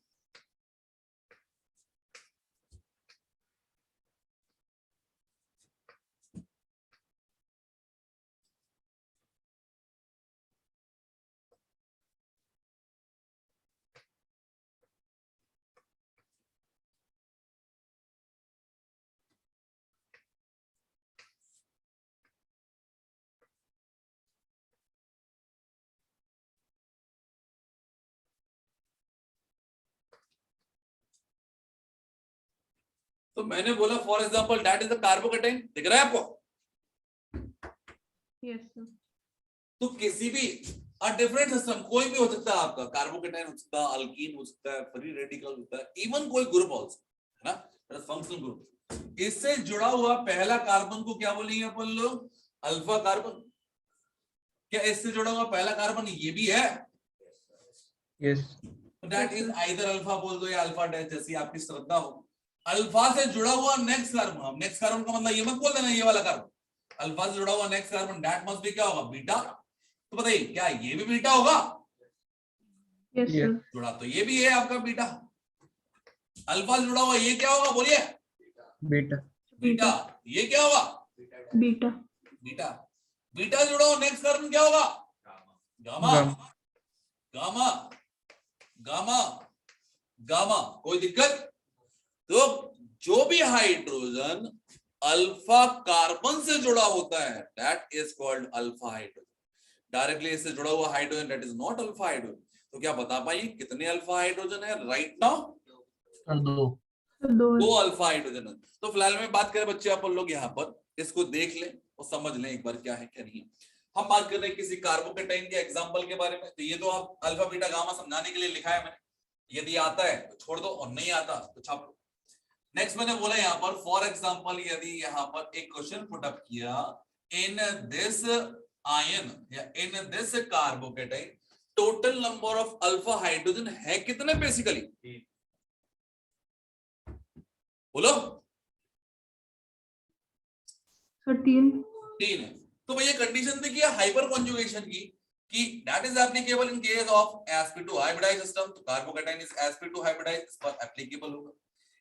तो मैंने बोला for example that is the carbocation, दिख रहा है आपको? Yes sir. तो किसी भी डिफरेंट सिस्टम, कोई भी हो सकता है आपका, कार्बोकेटाइन हो सकता है, अल्कीन हो सकता है, फ्री रेडिकल होता है, इवन कोई ग्रुप आल्सो, है ना, फंक्शनल ग्रुप, इससे जुड़ा हुआ पहला कार्बन को क्या बोलेंगे अपन लोग? Alpha carbon. क्या इससे जुड़ा हुआ पहला कार्बन ये भी है? Yes. That is either alpha बोल दो या अल्फा डैश, जैसी आपकी श्रद्धा हो। अल्फा से जुड़ा हुआ नेक्स्ट कार्बन, नेक्स्ट कार्बन का मतलब ये मत बोल देना ये वाला कार्बन, अल्फा से जुड़ा हुआ next carbon that must be क्या होगा? बीटा। तो बताइए क्या ये भी बीटा होगा? Yes sir. जुड़ा तो ये भी है आपका बीटा। अल्फा से जुड़ा हुआ ये क्या होगा? बोलिए। बीटा। बीटा। ये क्या होगा? बीटा। बीटा। बीटा से जुड़ा हुआ नेक्स्ट कार्बन क्या होगा? गामा। गामा। गामा। गामा। कोई दिक्कत? तो जो भी हाइड्रोजन अल्फा कार्बन से जुड़ा होता है that is called alpha hydrogen. Directly इससे जुड़ा हुआ hydrogen that is not alpha hydrogen. तो क्या बता पाइए कितने अल्फा हाइड्रोजन है राइट नाउ? दो अल्फा हाइड्रोजन है। तो फिलहाल में बात करें बच्चे अपन लोग यहाँ पर, इसको देख लें और समझ लें एक बार क्या है क्या नहीं है। हम बात कर रहे हैं किसी कार्बोकेटाइन के एग्जांपल के बारे में, तो ये तो आप अल्फा बीटा गामा समझाने के लिए लिखा है मैंने, यदि आता है तो छोड़ दो और नहीं आता तो छाप लो। नेक्स्ट मैंने बोला यहाँ पर फॉर एग्जांपल, यदि यहाँ पर एक क्वेश्चन पुट अप किया, इन दिस आयन या in this carbocation total number of alpha hydrogen है कितने? बेसिकली बोलो। सर 3 है। तो भैया कंडीशन देखिए हाइपर कॉन्जुगेशन की, कि that is applicable in case of sp2 hybridised system. तो कार्बोकेटाइन इज sp2 हाइब्रिडाइज्ड, इस पर एप्लीकेबल होगा।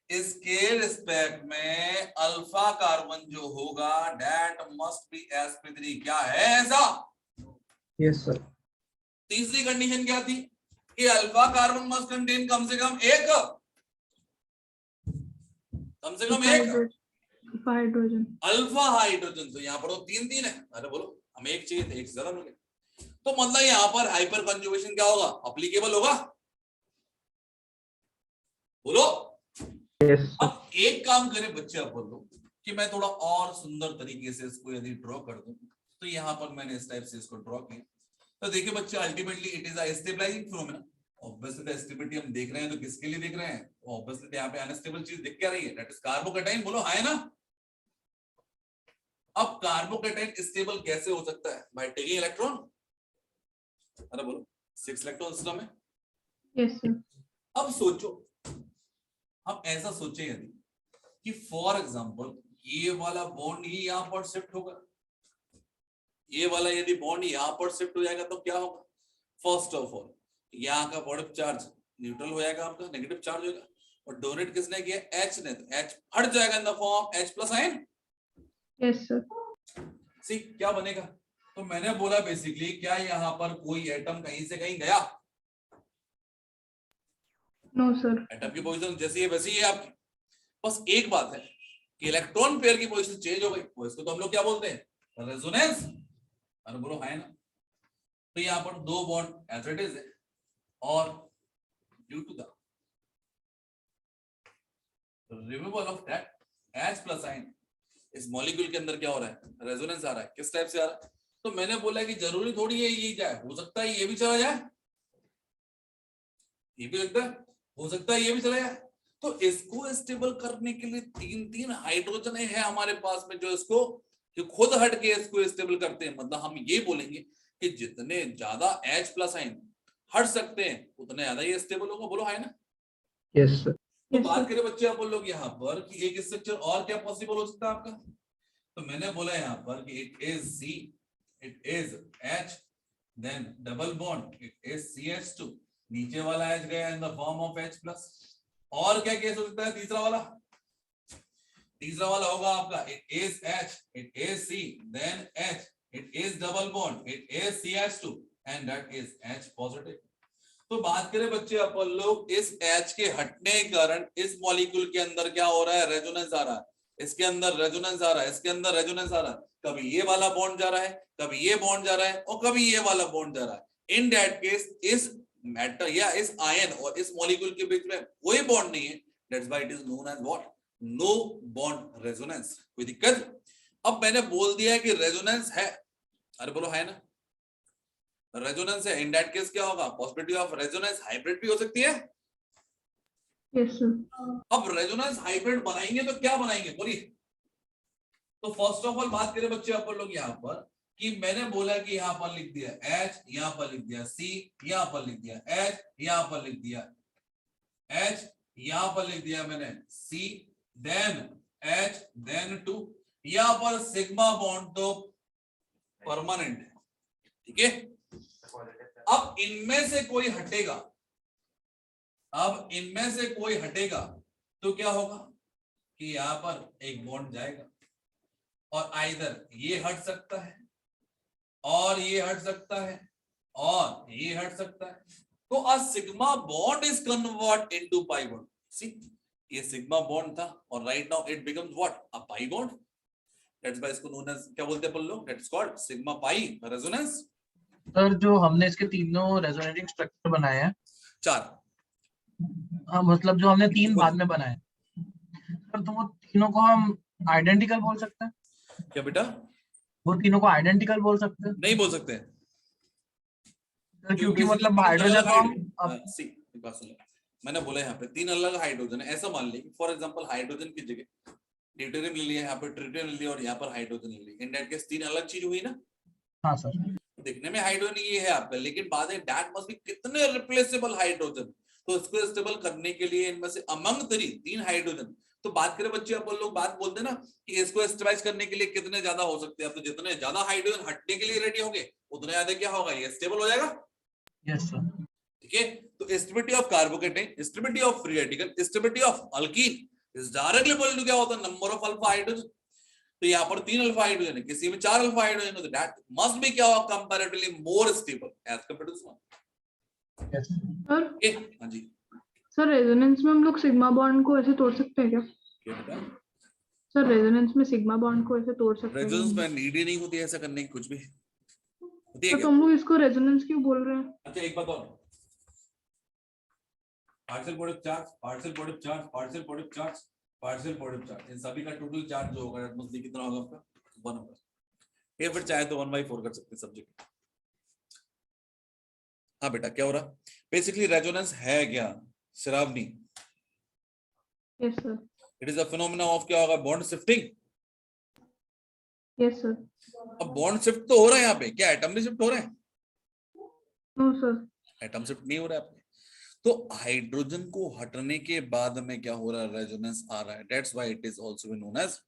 इसके रिस्पेक्ट में अल्फा कार्बन जो होगा दैट मस्ट बी sp3। क्या है ऐसा? Yes sir. तीसरी कंडीशन क्या थी कि अल्फा कार्बन मस्ट कंटेन कम से कम एक हाइड्रोजन। Alpha hydrogen. तो यहाँ पर वो 3 है। अरे बोलो हमें एक चाहिए थे, एक से ज्यादा मिल गया। तो मतलब यहाँ पर हाइपर कंजुगेशन क्या होगा? अप्लीकेबल होगा। बोलो। यस। अब एक काम करें बच्चे अपन लोग, कि मैं थोड़ा और सुंदर तरीके से इसको यदि ड्रॉ कर दूं, तो यहाँ पर मैंने इस टाइप से इसको ड्रॉ किया। तो देखिए बच्चे, ultimately it is a stabilising phenomena. Obviously the stability हम देख रहे हैं तो किसके लिए देख रहे हैं? ऑब्वियसली यहाँ पे अनस्टेबल चीज दिख क्या रही है? That is carbocation. बोलो हाय ना। अब कार्बोकैटायन स्टेबल कैसे हो सकता है? By taking electron. अरे बोलो 6 इलेक्ट्रॉन सिस्टम है। Yes sir. अब सोचो, हम ऐसा सोचें यदि कि फॉर एग्जांपल ये वाला बॉन्ड ही यहां पर शिफ्ट होगा, ये वाला यदि बॉन्ड यहां पर शिफ्ट हो जाएगा तो क्या होगा? फर्स्ट ऑफ ऑल यहाँ का पॉजिटिव चार्ज न्यूट्रल हो जाएगा, आपका नेगेटिव चार्ज होगा, और डोनेट किसने किया? एच ने। तो एच हट जाएगा in the form of H plus ion. Yes sir. C क्या बनेगा? तो मैंने बोला बेसिकली, क्या यहाँ पर कोई एटम कहीं से कहीं गया? No sir. एटम की पोजीशन जैसी है वैसी है आपकी। बस एक बात है कि इलेक्ट्रॉन पेयर की पोजीशन चेंज हो गई। वो इसको तो हम लोग क्या बोलते हैं? रेजोनेंस। अरे बोलो है ना। तो यहाँ पर दो बॉन्ड एज इट इज है, और due to the removal of that H plus ion, इस मॉलिक्यूल के अंदर क्या हो रहा है? रेजोनेंस आ रहा है। किस टाइप से आ रहा है? तो मैंने बोला कि जरूरी थोड़ी है ये जाए, हो सकता है ये भी चला जाए, ये भी लगता है, हो सकता है ये भी चला जाए। तो इसको स्टेबल करने के लिए तीन हाइड्रोजन है हमारे पास में, जो इसको जो खुद हट के इसको स्टेबल करते हैं। मतलब हम ये बोलेंगे कि जितने ज्यादा H प्लस आयन हट सकते हैं उतने ज्यादा ये स्टेबल होगा। बोलो है ना। Yes sir. तो बात करें बच्चे अपन लोग यहाँ पर कि एक स्ट्रक्चर और क्या पॉसिबल हो सकता है आपका? तो मैंने बोला यहाँ पर कि it is C, it is H, then double bond it is CH2, नीचे वाला H गया in the form of H plus. और क्या केस हो सकता है? तीसरा वाला होगा आपका it is H, it is C, then H, it is double bond it is CH2 and that is H positive. तो बात करें बच्चे अपन लोग, इस H के हटने के कारण इस मॉलिक्यूल के अंदर क्या हो रहा है? रेजोनेंस आ रहा है, इसके अंदर रेजोनेंस आ रहा है, इसके अंदर रेजोनेंस आ रहा है। कभी ये वाला बॉन्ड जा रहा है, कभी ये बॉन्ड जा रहा है, और कभी ये वाला बॉन्ड जा रहा है। इन दैट केस इस मैटर या इस आयन और इस मॉलिक्यूल के बीच में कोई बॉन्ड नहीं है। That's why it is known as what? No bond resonance. कोई दिक्कत? अब मैंने बोल दिया है कि रेजोनेंस है। अरे बोलो है ना। रेजोनेंस है, इन दैट केस क्या होगा? पॉसिबिलिटी ऑफ रेजोनेंस हाइब्रिड भी हो सकती है। Yes sir. अब रेजोनेंस हाइब्रिड बनाएंगे तो क्या बनाएंगे? बोलिए। तो फर्स्ट ऑफ ऑल बात करें बच्चे अपन लोग यहाँ पर कि मैंने बोला कि यहाँ पर लिख दिया H, यहाँ पर लिख दिया C, यहाँ पर लिख दिया H, यहाँ पर लिख दिया H, यहाँ पर लिख दिया मैंने C, देन H, देन 2। यहाँ पर सिग्मा बॉन्ड तो परमानेंट है, ठीक है। अब इनमें से कोई हटेगा, अब इनमें से कोई हटेगा तो क्या होगा कि यहां पर एक बॉन्ड जाएगा, और आइदर ये हट सकता है, और ये हट सकता है, और ये हट सकता है। तो a sigma bond is convert into pi bond. C, ये सिग्मा बॉन्ड था और right now it becomes what? A pi bond. That's why इसको नोन एज क्या बोलते हैं अपन लोग? That's called sigma pi resonance. Sir जो हमने इसके तीनों रेजोनेटिंग स्ट्रक्चर बनाए हैं, 4 मतलब जो हमने 3 बाद में बनाए सर, तो वो तीनों को हम आइडेंटिकल बोल सकते हैं? क्या बेटा? वो तीनों को आइडेंटिकल बोल सकते हैं? नहीं बोल सकते हैं, सर, क्योंकि मतलब हाइड्रोजन तो हम सी एक बात सुनो, मैंने बोला यहाँ पे 3 अलग हाइड्रोजन है। ऐसा मान लीजिए फॉर एग्जांपल हाइड्रोजन की जगह ड्यूटेरियम ले लिया, यहाँ पे ट्रिटियम ले लिया, और यहाँ पर हाइड्रोजन ले लिया। इन दैट केस 3 अलग चीज हुई ना। हाँ सर। दिखने में हाइड्रोजन ये है आपका, लेकिन बाद में दैट मस्ट बी कितने रिप्लेसेबल हाइड्रोजन। तो इसको स्टेबल करने के लिए इनमें से अमंग 3 हाइड्रोजन। तो बात करें बच्चे अपन लोग बात बोलते हैं ना कि इसको स्टेबलाइज करने के लिए कितने ज्यादा हो सकते हैं। तो जितने ज्यादा हाइड्रोजन हटने के लिए रेडी होंगे उतने ज्यादा क्या होगा? ये स्टेबल हो जाएगा। Yes sir. ठीक है। तो stability of carbocation, stability of free radical, stability of alkene is directly equal to क्या होता है? Number of alpha hydrogen. तो यहाँ पर 3 अल्फा हाइड्रोजन है, किसी में 4 अल्फा हाइड्रोजन, तो दैट मस्ट बी क्या होगा? Comparatively more stable as compared to this one. Yes sir okay हां जी। सर रेजोनेंस में हम लोग सिग्मा बॉन्ड को ऐसे तोड़ सकते हैं क्या? क्या बेटा? सर रेजोनेंस में सिग्मा बॉन्ड को ऐसे तोड़ सकते हैं? रेजोनेंस में नीड ही नहीं होती है ऐसा करने की, कुछ भी होती है तो क्या? तुम लोग इसको रेजोनेंस क्यों बोल रहे हैं? अच्छा एक बात और, partial product charge, partial product charge, partial product charge, partial positive charge, इन सभी का टोटल चार्ज जो होगा एटमॉस्फेयर कितना होगा आपका 1 होगा। ये फिर चाहे तो 1/4 कर सकते हैं सब्जेक्ट। हाँ बेटा क्या हो रहा, बेसिकली रेजोनेंस है क्या Shravani? Yes sir. It is a phenomena of क्या होगा, बॉन्ड शिफ्टिंग। Yes sir. अब बॉन्ड शिफ्ट तो हो रहा है यहाँ पे, क्या एटम नहीं शिफ्ट हो रहे हैं? No sir. एटम शिफ्ट नहीं हो रहा है आपने, तो हाइड्रोजन को हटने के बाद में क्या हो रहा है, रेजोनेंस आ रहा है। That's why it is also known as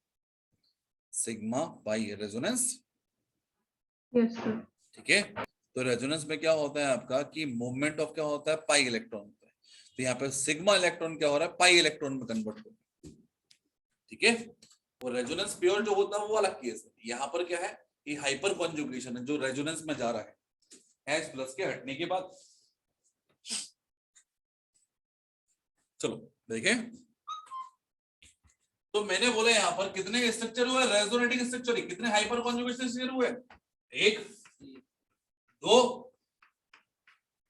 sigma pi resonance. Yes sir. ठीक है, तो रेजोनेंस में क्या होता है आपका कि मूवमेंट ऑफ क्या होता है, पाई इलेक्ट्रॉन होता है। तो यहाँ पे सिग्मा इलेक्ट्रॉन क्या हो रहा है, पाई इलेक्ट्रॉन में कन्वर्ट हो रहा है। ठीक है, और रेजोनेंस प्योर जो होता है वो अलग केस है। यहाँ पर क्या है, ये हाइपर कॉन्जुगेशन है जो रेजोनेंस में जा रहा है H+ के हटने के बाद। चलो देखें, तो मैंने बोला यहाँ पर कितने स्ट्रक्चर हुए, रेजोनेटिंग स्ट्रक्चर कितने हाइपर कॉन्जुगेशन स्ट्रक्चर हुए, 1 2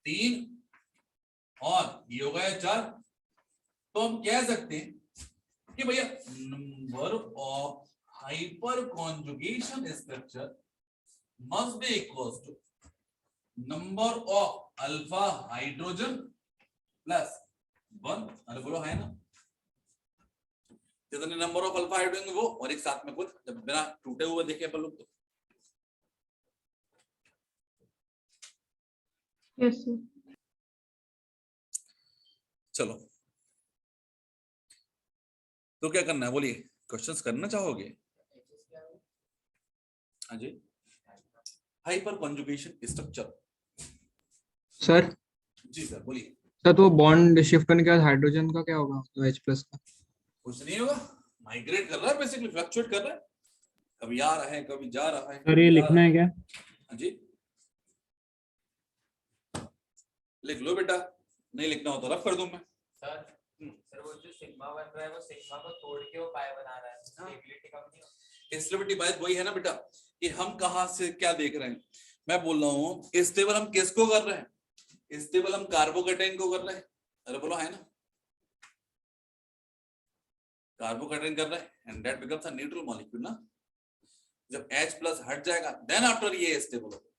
3 और ये हो गया 4। तो हम कह सकते हैं कि भैया number of hyperconjugation structure must be equal to number of alpha hydrogen plus 1। अरे बोलो है ना, कितने नंबर ऑफ अल्फा हाइड्रोजन वो और एक साथ में कुछ, जब बिना टूटे हुए देखे अपन लोग तो। Yes sir. चलो तो क्या करना है बोलिए, क्वेश्चंस करना चाहोगे? हाँ जी, hyper conjugation structure. Sir ji sir बोलिए। सर तो बॉन्ड शिफ्ट करने के बाद हाइड्रोजन का क्या होगा, तो H+ का? कुछ नहीं होगा, माइग्रेट कर रहा है बेसिकली, फ्लक्चुएट कर रहा है, कभी आ रहा है कभी जा रहा है। सर ये लिखना है क्या? हाँ जी लिख लो बेटा, नहीं लिखना हो तो रफ कर दूं मैं। सर वो जो सिग्मा बन रहा है वो सिग्मा को तोड़ के वो पाई बना रहा है, स्टेबिलिटी कम नहीं होती। स्टेबिलिटी बात वही है ना बेटा, कि हम कहां से क्या देख रहे हैं। मैं बोल रहा हूँ स्टेबल हम किसको कर रहे हैं, स्टेबल हम कार्बोकेटाइन को कर रहे हैं। अरे बोलो है ना, कार्बोकेटाइन कर रहे हैं and that becomes a neutral molecule ना। जब H+ हट जाएगा देन आफ्टर ये स्टेबल होगा।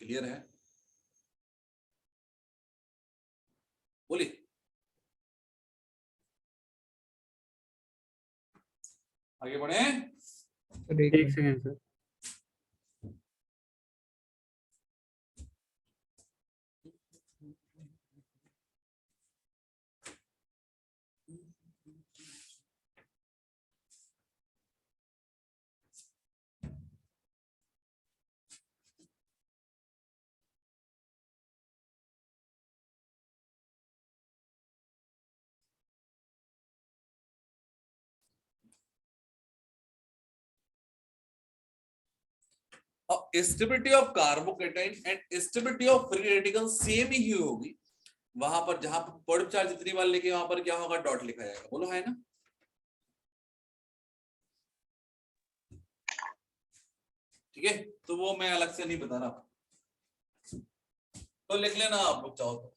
क्लियर है? बोलिए। आगे बढ़े। सर एक सेकंड सर। अब stability of carbocation and stability of free radical same ही होगी। वहां पर जहां पर पॉजिटिव चार्ज जितनी बार लिखे वहां पर क्या होगा, डॉट लिखा जाएगा। बोलो है ना। ठीक है, तो वो मैं अलग से नहीं बता रहा, तो लिख लेना आप लोग चाहो तो।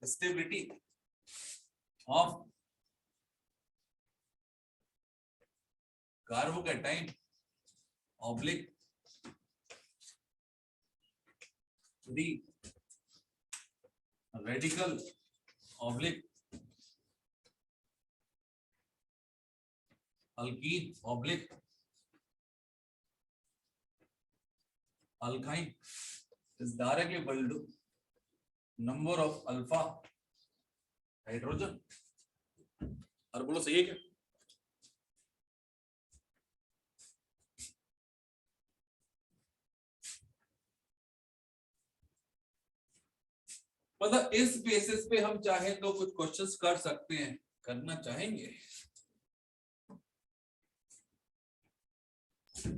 Stability of carbocation oblique free radical oblique alkyne oblique alkyne is directly equal to number of alpha hydrogen। और बोलो सही है क्या? मतलब इस बेसिस पे हम चाहे तो कुछ क्वेश्चंस कर सकते हैं, करना चाहेंगे?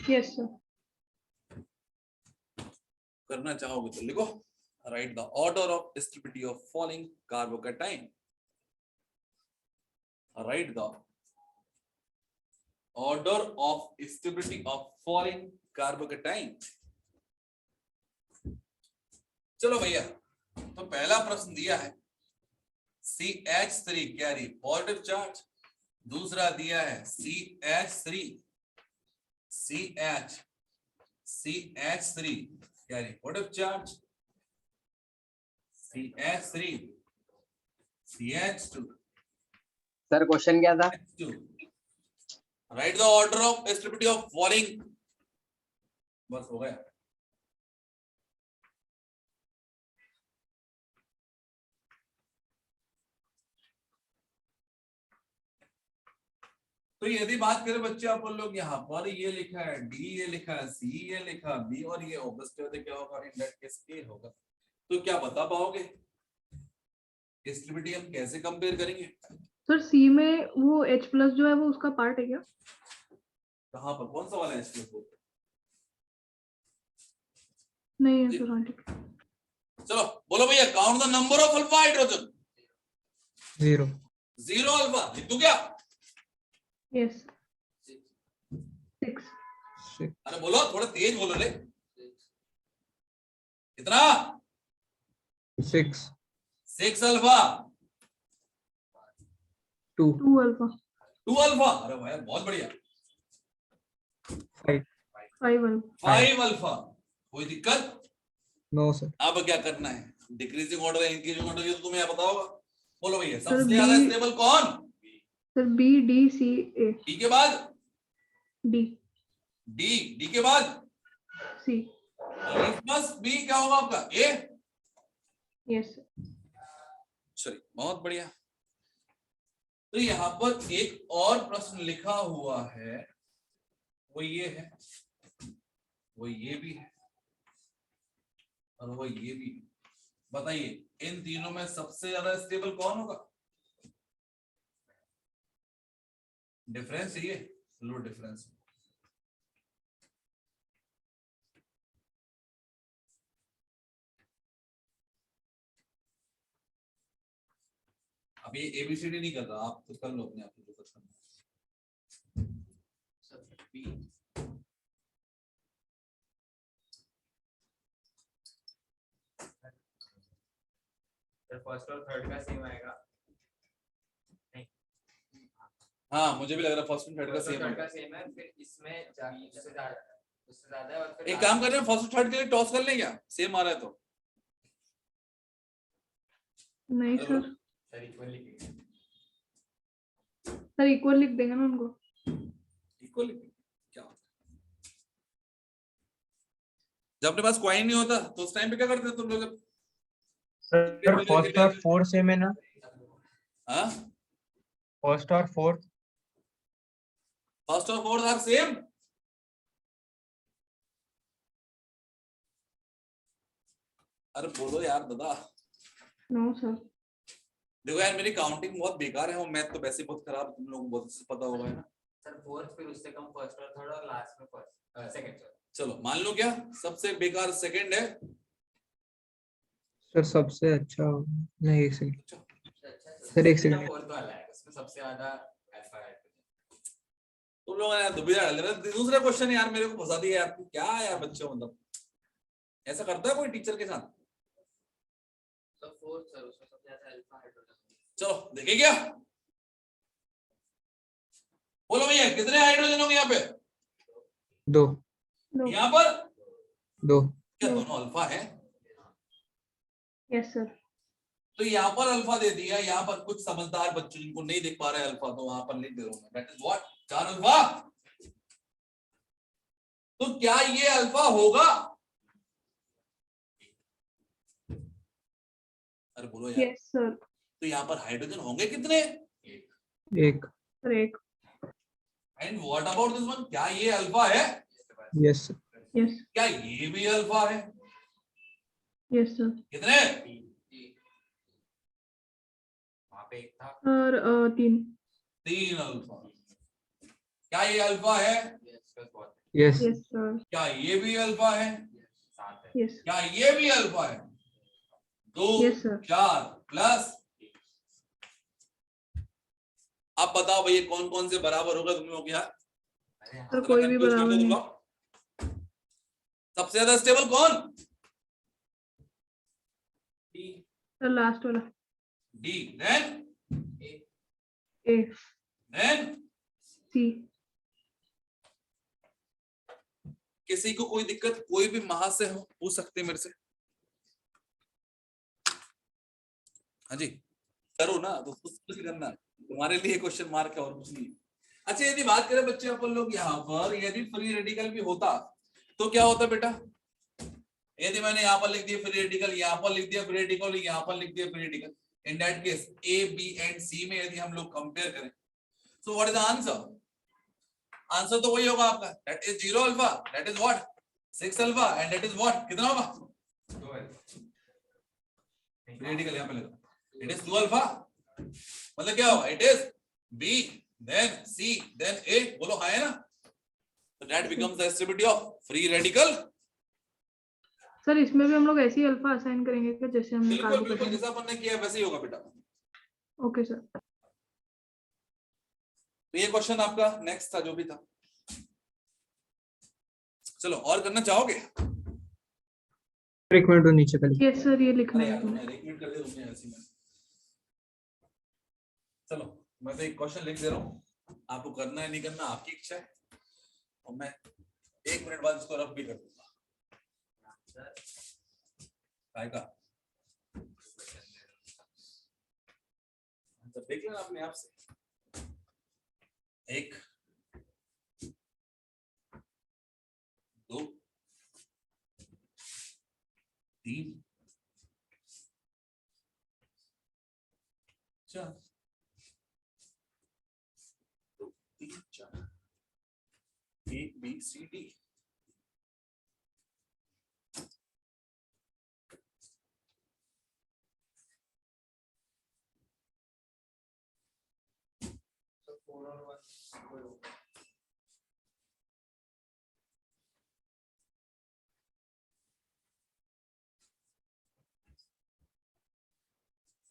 Yes sir. करना चाहोगे तो लिखो, right the order of stability of following carbocation, right the order of stability of falling carbocation. चलो भैया, तो पहला प्रश्न दिया है CH3 कैरी पॉजिटिव चार्ज, दूसरा दिया है CH3 carry positive charge, CH3 CH2 sir question क्या था? Right the order of stability of falling. बस हो गया। तो यदि बात करें बच्चे, आप लोग यहाँ पर ये लिखा है D, ये लिखा है C, ये लिखा है B और ये ऑब्वियसली क्या होगा, इन दैट केस A होगा। तो क्या बता पाओगे स्टेबिलिटी हम कैसे कंपेयर करेंगे? सर सी में वो H प्लस जो है वो उसका पार्ट है क्या? कहाँ पर, कौन सा वाला है इसके ऊपर? नहीं है सर, हाँ ठीक है। चलो बोलो भैया, count the number of alpha hydrogen. 0 0 alpha लिख दूं क्या? यस 6। 6 अरे बोलो, थोड़ा तेज बोलो रे। कितना? 6 6 अल्फा 2 2 अल्फा 2 अल्फा। अरे भाई बहुत बढ़िया। 5 5 अल्फा 5 अल्फा। कोई दिक्कत? No sir. अब क्या करना है, डिक्रीजिंग ऑर्डर है, इंक्रीजिंग ऑर्डर, ये तो तुम्हें पता होगा। बोलो भैया, सर, सबसे ज्यादा B- स्टेबल कौन? Sir B D C A D के बाद D डी के बाद C। प्लस बी क्या होगा आपका? ए। यस चलिए बहुत बढ़िया। तो यहाँ पर एक और प्रश्न लिखा हुआ है, वो ये है, वो ये भी है और वो ये भी है। बताइए इन तीनों में सबसे ज्यादा स्टेबल कौन होगा? डिफरेंस ये लो डिफरेंस। अब ये ABCD नहीं कर रहा, आप खुद कर लो अपने आप को जो कुछ करना है। फर्स्ट और थर्ड का सेम आएगा। हाँ मुझे भी लग रहा है फर्स्ट एंड थर्ड का फर्स्ट और सेम थर्ड का है। सेम है, फिर इसमें उससे ज्यादा है और फिर एक काम कर रहे हैं, फर्स्ट और थर्ड के लिए टॉस कर लें क्या? सेम आ रहा है तो। नहीं अरे सर, सर इक्वल लिखेंगे। सर इक्वल लिख देंगे ना उनको। इक्वल क्या होता है? जब अपने पास कॉइन नहीं होता तो उस टाइम पे क्या करते हैं तुम लोग? सर फर्स्ट और फोर्थ सेम है ना? हाँ फर्स्ट और फोर्थ फर्स्ट और फोर्थ आर सेम। अरे बोलो यार दादा। No sir. देखो यार मेरी काउंटिंग बहुत बेकार है और मैथ तो वैसे बहुत खराब है, तुम लोगों को बहुत अच्छे से पता होगा है ना। सर फोर्थ, फिर उससे कम फर्स्ट और थर्ड और लास्ट में फर्स्ट सेकंड। चलो मान लो क्या सबसे बेकार सेकंड है। सर सबसे अच्छा नहीं, एक सेकंड सर, एक सेकंड। फोर्थ वाला है, उसमें सबसे ज्यादा अल्फा है। तुम लोग यार दुविधा डाल रहे हो। दूसरा क्वेश्चन यार मेरे को फंसा दिया यार, क्या यार बच्चों, मतलब ऐसा करता है कोई टीचर के साथ? तो फोर्थ सर, उसमें सबसे ज्यादा अल्फा हाइड्रोजन। चलो देखे क्या, बोलो भैया कितने हाइड्रोजन होंगे यहाँ पे? 2 यहाँ पर 2 क्या दोनों अल्फा है? Yes sir. तो यहाँ पर अल्फा दे दिया, यहाँ पर कुछ समझदार बच्चे जिनको नहीं देख पा रहे अल्फा, तो वहां पर लिख दे रहा हूं दैट इज व्हाट 4 अल्फा। तो क्या ये अल्फा होगा? अरे बोलो यार। Yes sir. तो यहाँ पर हाइड्रोजन होंगे कितने? 1 sir 1। And what about this one, क्या ये अल्फा है? Yes sir. यस क्या ये भी अल्फा है? Yes sir. कितने? वहां पे एक था। और 3। 3 अल्फा। क्या ये अल्फा है? Yes yes sir. क्या ये भी अल्फा है? 7 है। यस क्या ये भी अल्फा है? 2 यस सर। 4 प्लस। अब बताओ भैया कौन कौन से बराबर होगा तुम लोग यहाँ? सर कोई भी कंफ्यूज कर बराबर दो तुम नहीं। लोग। सबसे ज्यादा स्टेबल कौन? सर लास्ट वाला डी। देन ए देन सी। किसी को कोई दिक्कत कोई भी महा से हो पूछ सकते हैं मेरे से। हाँ जी करो ना, तो कुछ करना तुम्हारे लिए क्वेश्चन मार्क है और कुछ नहीं। अच्छा यदि बात करें बच्चे अपन लोग यहाँ पर, यदि फ्री रेडिकल भी होता तो क्या होता बेटा? यदि मैंने यहाँ पर लिख दिया फ्री रेडिकल, यहाँ पर लिख दिया फ्री रेडिकल, यहाँ पर लिख दिया free radical, in that case A B and C में यदि हम लोग कंपेयर करें, so what is the answer? Answer तो वही होगा आपका, that is 0 alpha, that is what 6 alpha, and that is what कितना होगा? फ्री रेडिकल यहाँ पे लगा, इट इज 2 अल्फा, मतलब क्या होगा? It is B then C then A. बोलो हाँ है ना? So that becomes the stability of free radical। Sir इसमें भी हम लोग ऐसे ही अल्फा असाइन करेंगे क्या, जैसे हमने बिल्कुल कागज बिल्कुल पे? जैसा अपन ने किया है वैसे ही होगा बेटा। Okay sir. तो ये क्वेश्चन आपका नेक्स्ट था जो भी था। चलो और करना चाहोगे? 1 मिनट और नीचे कर लीजिए। यस सर ये लिखना अरे है यार इसमें। तुमने 1 मिनट कर दिया तुमने ऐसे में। चलो मैं तो एक क्वेश्चन लिख दे रहा हूँ, आपको करना है नहीं करना आपकी इच्छा है, और मैं 1 मिनट बाद इसको रफ भी कर दूंगा। काय का तो देख लेना अपने आप से। 1 2 3 4 2 3 4 A B C D।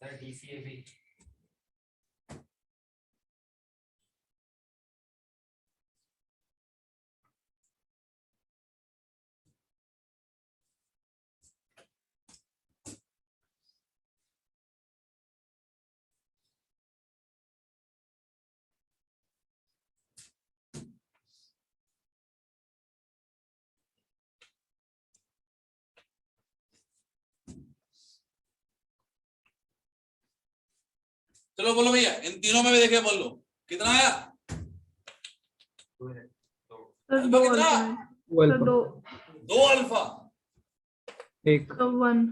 Sir DCAB चलो बोलो भैया इन तीनों में भी देखे बोल लो कितना आया? सर अल्फा 2 कितना? अल्फा है। वो सर अल्फा 2 2 अल्फा, 1 तो 1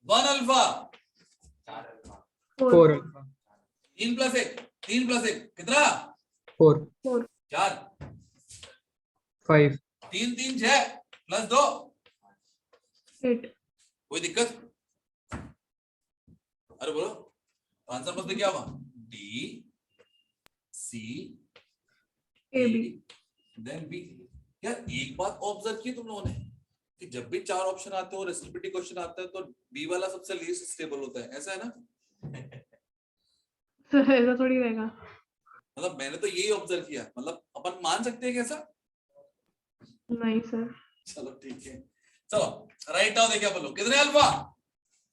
1 अल्फा, 4 अल्फा 4 अल्फा 3 प्लस 1 कितना? 4 4 5 3 3 6 प्लस 2 8। कोई दिक्कत? अरे बोलो आंसर बस क्या होगा? D C A B. Then B. यार एक बात ऑब्जर्व की तुम लोगों ने कि जब भी 4 ऑप्शन आते हो रेसिप्रोसिटी क्वेश्चन आता है तो बी वाला सबसे लीस्ट स्टेबल होता है, ऐसा है ना? सर ऐसा थोड़ी रहेगा। मतलब मैंने तो यही ऑब्जर्व किया, मतलब अपन मान सकते हैं कैसा? नहीं सर। चलो ठीक है, चलो राइट डाउन देखिए बोलो कितने अल्फा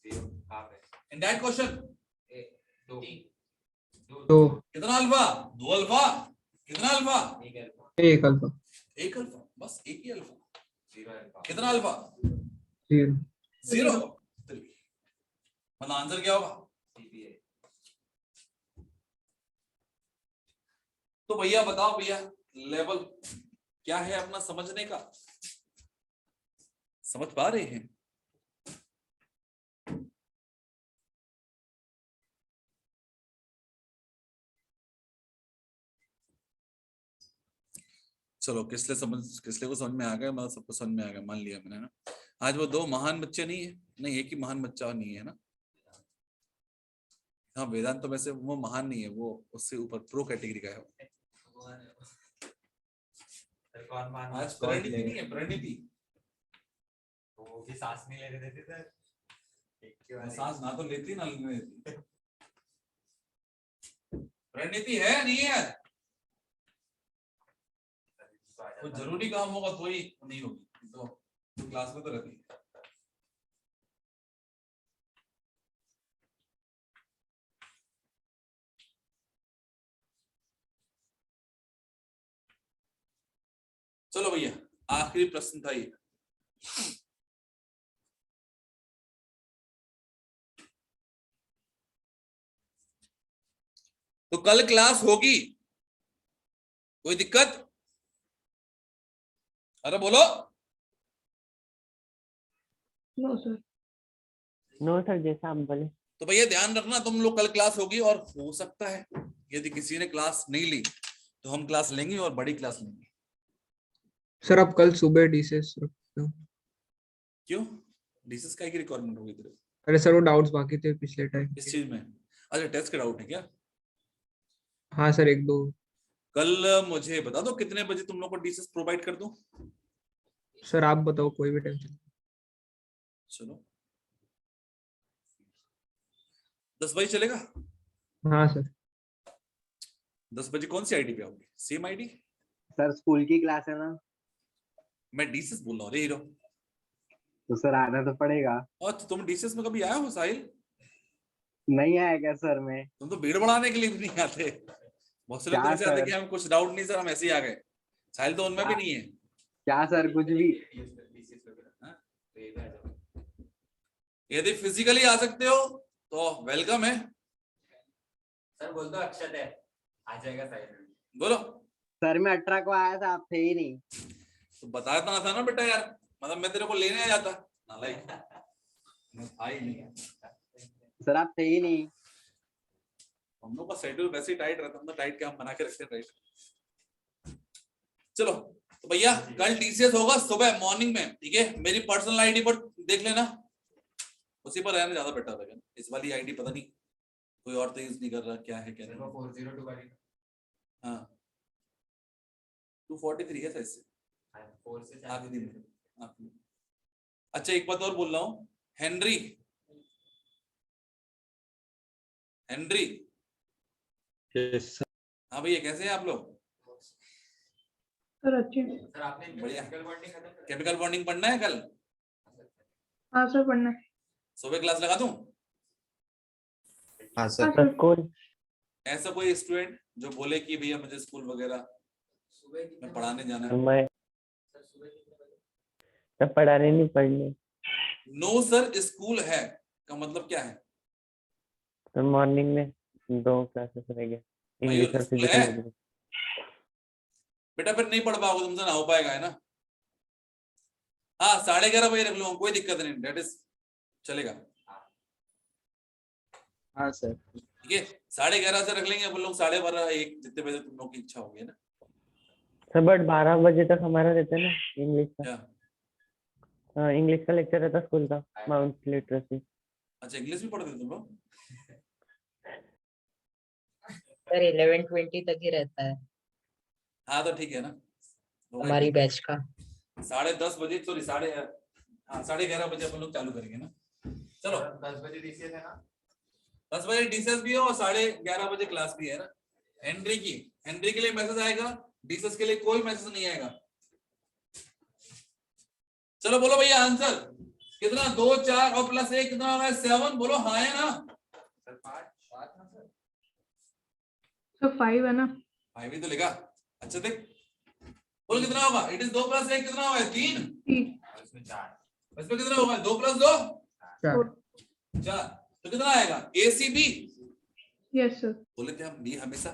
0 हाफ है इन दैट क्वेश्चन? 2 2 कितना अल्फा? 2 अल्फा, कितना अल्फा? 1 अल्फा 1 अल्फा 1 अल्फा, बस एक ही अल्फा। 0 अल्फा कितना अल्फा? 0 0। मतलब आंसर क्या होगा? CPA तो भैया बताओ भैया लेवल क्या है अपना समझने का? समझ पा रहे हैं? चलो किसले को समझ में आ गया? मतलब सबको समझ में आ गया मान लिया मैंने ना। आज वो 2 महान बच्चे नहीं है, नहीं एक ही महान बच्चा नहीं है ना। हाँ वेदांत तो वैसे वो महान नहीं है, वो उससे ऊपर प्रो कैटेगरी का है वो। सर कौन मान आज परिणीति नहीं है, परिणीति वो भी सांस नहीं लेने देते सर एक के बाद एक। सांस ना तो लेती ना लेने देती। परिणीति है नहीं है? कोई जरूरी काम होगा तो ही नहीं होगी, तो क्लास में तो रहती है। चलो भैया, आखिरी प्रश्न था ये। तो कल क्लास होगी, कोई दिक्कत? अरे बोलो। No sir. नो सर, जैसा आप बोले। तो भैया ध्यान रखना, तुम लोग कल क्लास होगी, और हो सकता है यदि किसी ने क्लास नहीं ली तो हम क्लास लेंगे और बड़ी क्लास लेंगे। सर आप कल सुबह डिसेस रखते हो? क्यों? डिसेस का की रिक्वायरमेंट होगी तेरे? अरे सर वो डाउट्स बाकी थे पिछले टाइम। इस चीज में? अच्छा, टेस्ट का डाउट है क्या? हाँ सर, एक दो। कल मुझे बता दो कितने बजे तुम लोग को डिसेस प्रोवाइड कर दूं? सर आप बताओ, कोई भी टाइम चलो। चलो 10 बजे चलेगा? हाँ सर। 10 बजे कौन सी आईडी पे आओगे? Same ID? सर स्कूल की क्लास है ना, मैं डिसेस बोल रहा हूँ रे हीरो। तो सर आना तो पड़ेगा। और तुम डिसेस में कभी आए हो साहिल? नहीं आया क्या सर? मैं तुम तो भीड़ बढ़ाने के लिए भी नहीं आते। बहुत से लोग क्या तो ऐसे आते सर? कि हम कुछ डाउट नहीं सर, हम ऐसे ही आ गए। साहिल तो उनमें भी नहीं है। क्या सर, कुछ भी? यदि फिजिकली आ सकते हो तो वेलकम है। सर बोल दो अक्षत है, आ जाएगा साइड। बोलो। सर मैं 18 को आया था, आप थे ही नहीं। तो बताया था ना बेटा यार, मतलब मैं तेरे को लेने आ जाता। नालायक, मैं था ही नहीं। सर आप थे ही नहीं। हम लोग का शेड्यूल वैसे ही टाइट रहता है, तो टाइट क्या हम बना के रखते हैं टाइट। चलो तो भैया कल टीसीएस होगा सुबह मॉर्निंग में, ठीक है? मेरी पर्सनल आईडी पर देख लेना, उसी पर रहना ज्यादा बेटर रहेगा। इस वाली आईडी पता नहीं कोई और तो यूज नहीं कर रहा, क्या है क्या नहीं। 402 वाली। हाँ 243 है शायद से 4 से 4 आखिरी में। अच्छा एक बात और बोल रहा हूँ, हेनरी हेनरी। हाँ भैया कैसे हैं आप लोग? सर अच्छे। सर आपने बढ़िया। केमिकल बॉन्डिंग खत्म कर केमिकल बॉन्डिंग पढ़ना है कल? हाँ सर पढ़ना है। सुबह क्लास लगा दूं? हाँ हाँ सर। सर। स्कूल ऐसा कोई स्टूडेंट जो बोले कि भैया मुझे स्कूल वगैरह में पढ़ाने जाना है? मैं तब पढ़ाने नहीं पढ़ने। नो सर, स्कूल है का मतलब क्या है? तो मॉर्निंग में 2 क्लासेस रह गए, इंग्लिश और स्कूल है फिजिकल। बेटा, फिर नहीं पढ़ पाओगे तुमसे, ना हो पाएगा, है ना? हाँ 11:30 बजे रख लूंगा, कोई दिक्कत नहीं, डेट इज चलेगा। हाँ सर। ठीक है 11:30 से रख लेंगे अपन लोग, 12:30 1 जितने बजे तुम लोग की इच्छा होगी, है ना? सर बट 12 बजे तक हमारा रहता है ना इंग्लिश का। क्या? हाँ इंग्लिश का लेक्चर रहता है स्कूल का, माउंट लिटरेसी। अच्छा इंग्लिश भी पढ़ते तुम लोग? सर 11:20 तक ही रहता है हाँ तो ठीक है ना, हमारी बैच का। 10:30 बजे, सॉरी 11:30 बजे अपन लोग चालू करेंगे ना। चलो 10 बजे डीसीएस है ना? 10 बजे डीसीएस भी है और 11:30 बजे क्लास भी है ना। हेनरी के लिए मैसेज आएगा, डीसीएस के लिए कोई मैसेज नहीं आएगा। चलो बोलो भैया आंसर कितना? 2 4 और +1 कितना होगा? 7। बोलो हाँ है ना? सर 5 ना सर? सर 5 है ना? 5 ही तो लिखा। अच्छा देख, बोलो कितना होगा? इट इज 2 + 1 कितना होगा? 3। और इसमें 4। इसमें कितना होगा? 2 + 2 4। 4। तो कितना आएगा? ACB। Yes sir. बोले थे हम बी हमेशा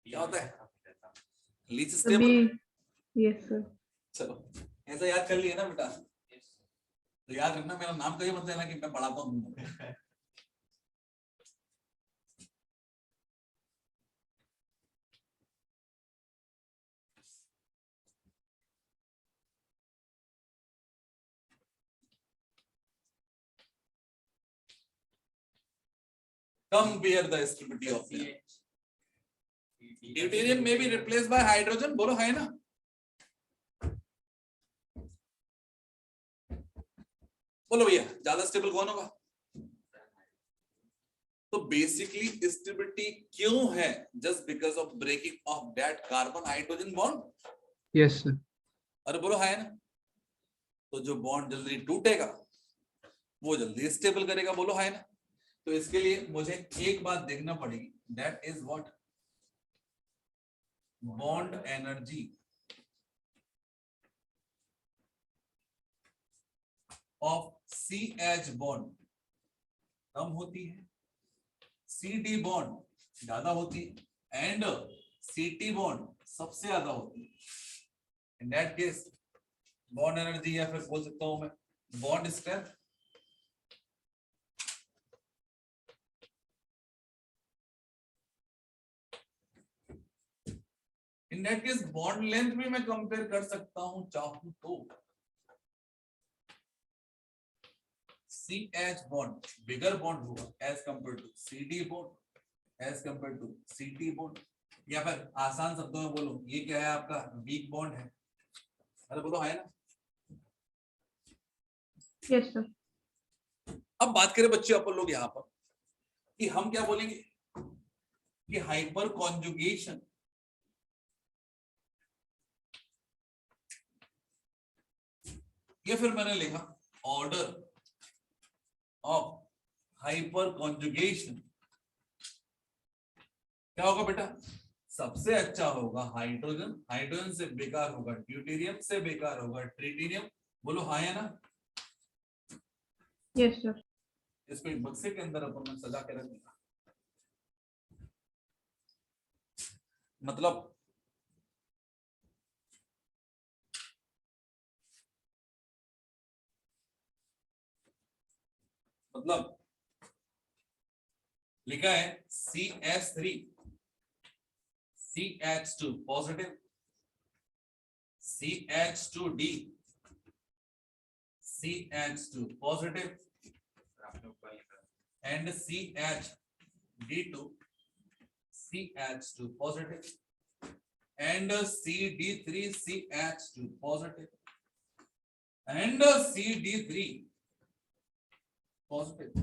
क्या होता है? Least B. Stable. Yes sir. चलो ऐसा याद कर लिया ना बेटा, तो याद रखना मेरा नाम कहीं मत लेना कि मैं पढ़ाता हूँ। Compare the stability of them. Deuterium may be replaced by hydrogen. बोलो है ना? बोलो भैया ज्यादा स्टेबल कौन होगा? तो बेसिकली स्टेबिलिटी क्यों है? Just because of breaking of that carbon hydrogen bond. Yes sir. अरे बोलो है ना। तो जो बॉन्ड जल्दी टूटेगा वो जल्दी स्टेबल करेगा, बोलो है ना। तो इसके लिए मुझे एक बात देखना पड़ेगी, that is what, bond energy of CH bond कम होती है, CD बॉन्ड ज्यादा होती है, एंड CT बॉन्ड सबसे ज्यादा होती है। In that case bond energy, या फिर बोल सकता हूं मैं bond strength, in that case bond length भी मैं कंपेयर कर सकता हूं चाहूं तो। CH बॉन्ड बिगर बॉन्ड होगा as compare to CD bond, as compare to CT bond, या फिर आसान शब्दों में बोलो ये क्या है, आपका वीक बॉन्ड है। अरे बोलो है ना। Yes sir. अब बात करें बच्चे अपन लोग यहाँ पर कि हम क्या बोलेंगे कि हाइपर कॉन्जुगेशन या फिर मैंने लिखा ऑर्डर ऑफ हाइपर कॉन्जुगेशन क्या होगा बेटा? सबसे अच्छा होगा हाइड्रोजन, हाइड्रोजन से बेकार होगा ड्यूटेरियम, से बेकार होगा ट्रिटिनियम। बोलो हाँ या ना। Yes sir. इसको एक बक्से के अंदर अपन ने सजा के रख दिया, मतलब लिखा है CH3 CH2 positive, CH2D CH2 positive, and CHD2 CH2 positive, and CD3 CH2 positive, and CD3 positive.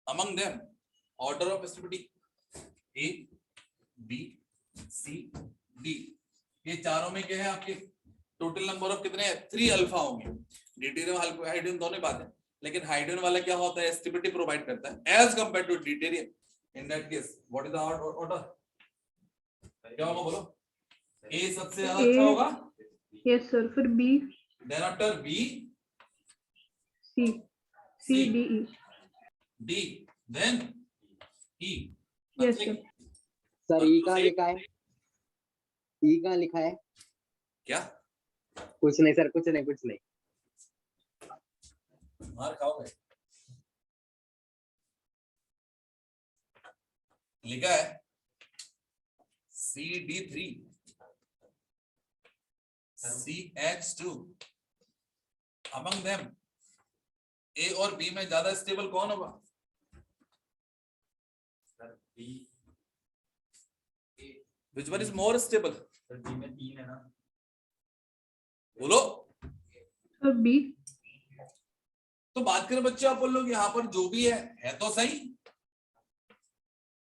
Among them, order of stability A, B, C, D. ये चारों में क्या है आपके? टोटल नंबर ऑफ कितने हैं? 3 अल्फा होंगे। ड्यूटेरियम हाइड्रोजन दोनों बात है, लेकिन हाइड्रोजन वाला क्या होता है? स्टेबिलिटी प्रोवाइड करता है as compare to deuterium. In that case what is the order? क्या होगा बोलो? A सबसे ज्यादा अच्छा होगा। Yes sir. फिर B, then after B C, C, D, E. D, then E. Yes sir. Sir E कहाँ लिखा है? ई कहाँ लिखा है? क्या? कुछ नहीं सर, कुछ नहीं, कुछ नहीं। मार खाओगे। लिखा है CD3 CH2। among them A और B में ज्यादा स्टेबल कौन होगा? Sir B, Which one is more stable? Sir B में 3 है ना। बोलो। Sir B। तो बात करें बच्चे आप लोग यहाँ पर जो भी है तो सही।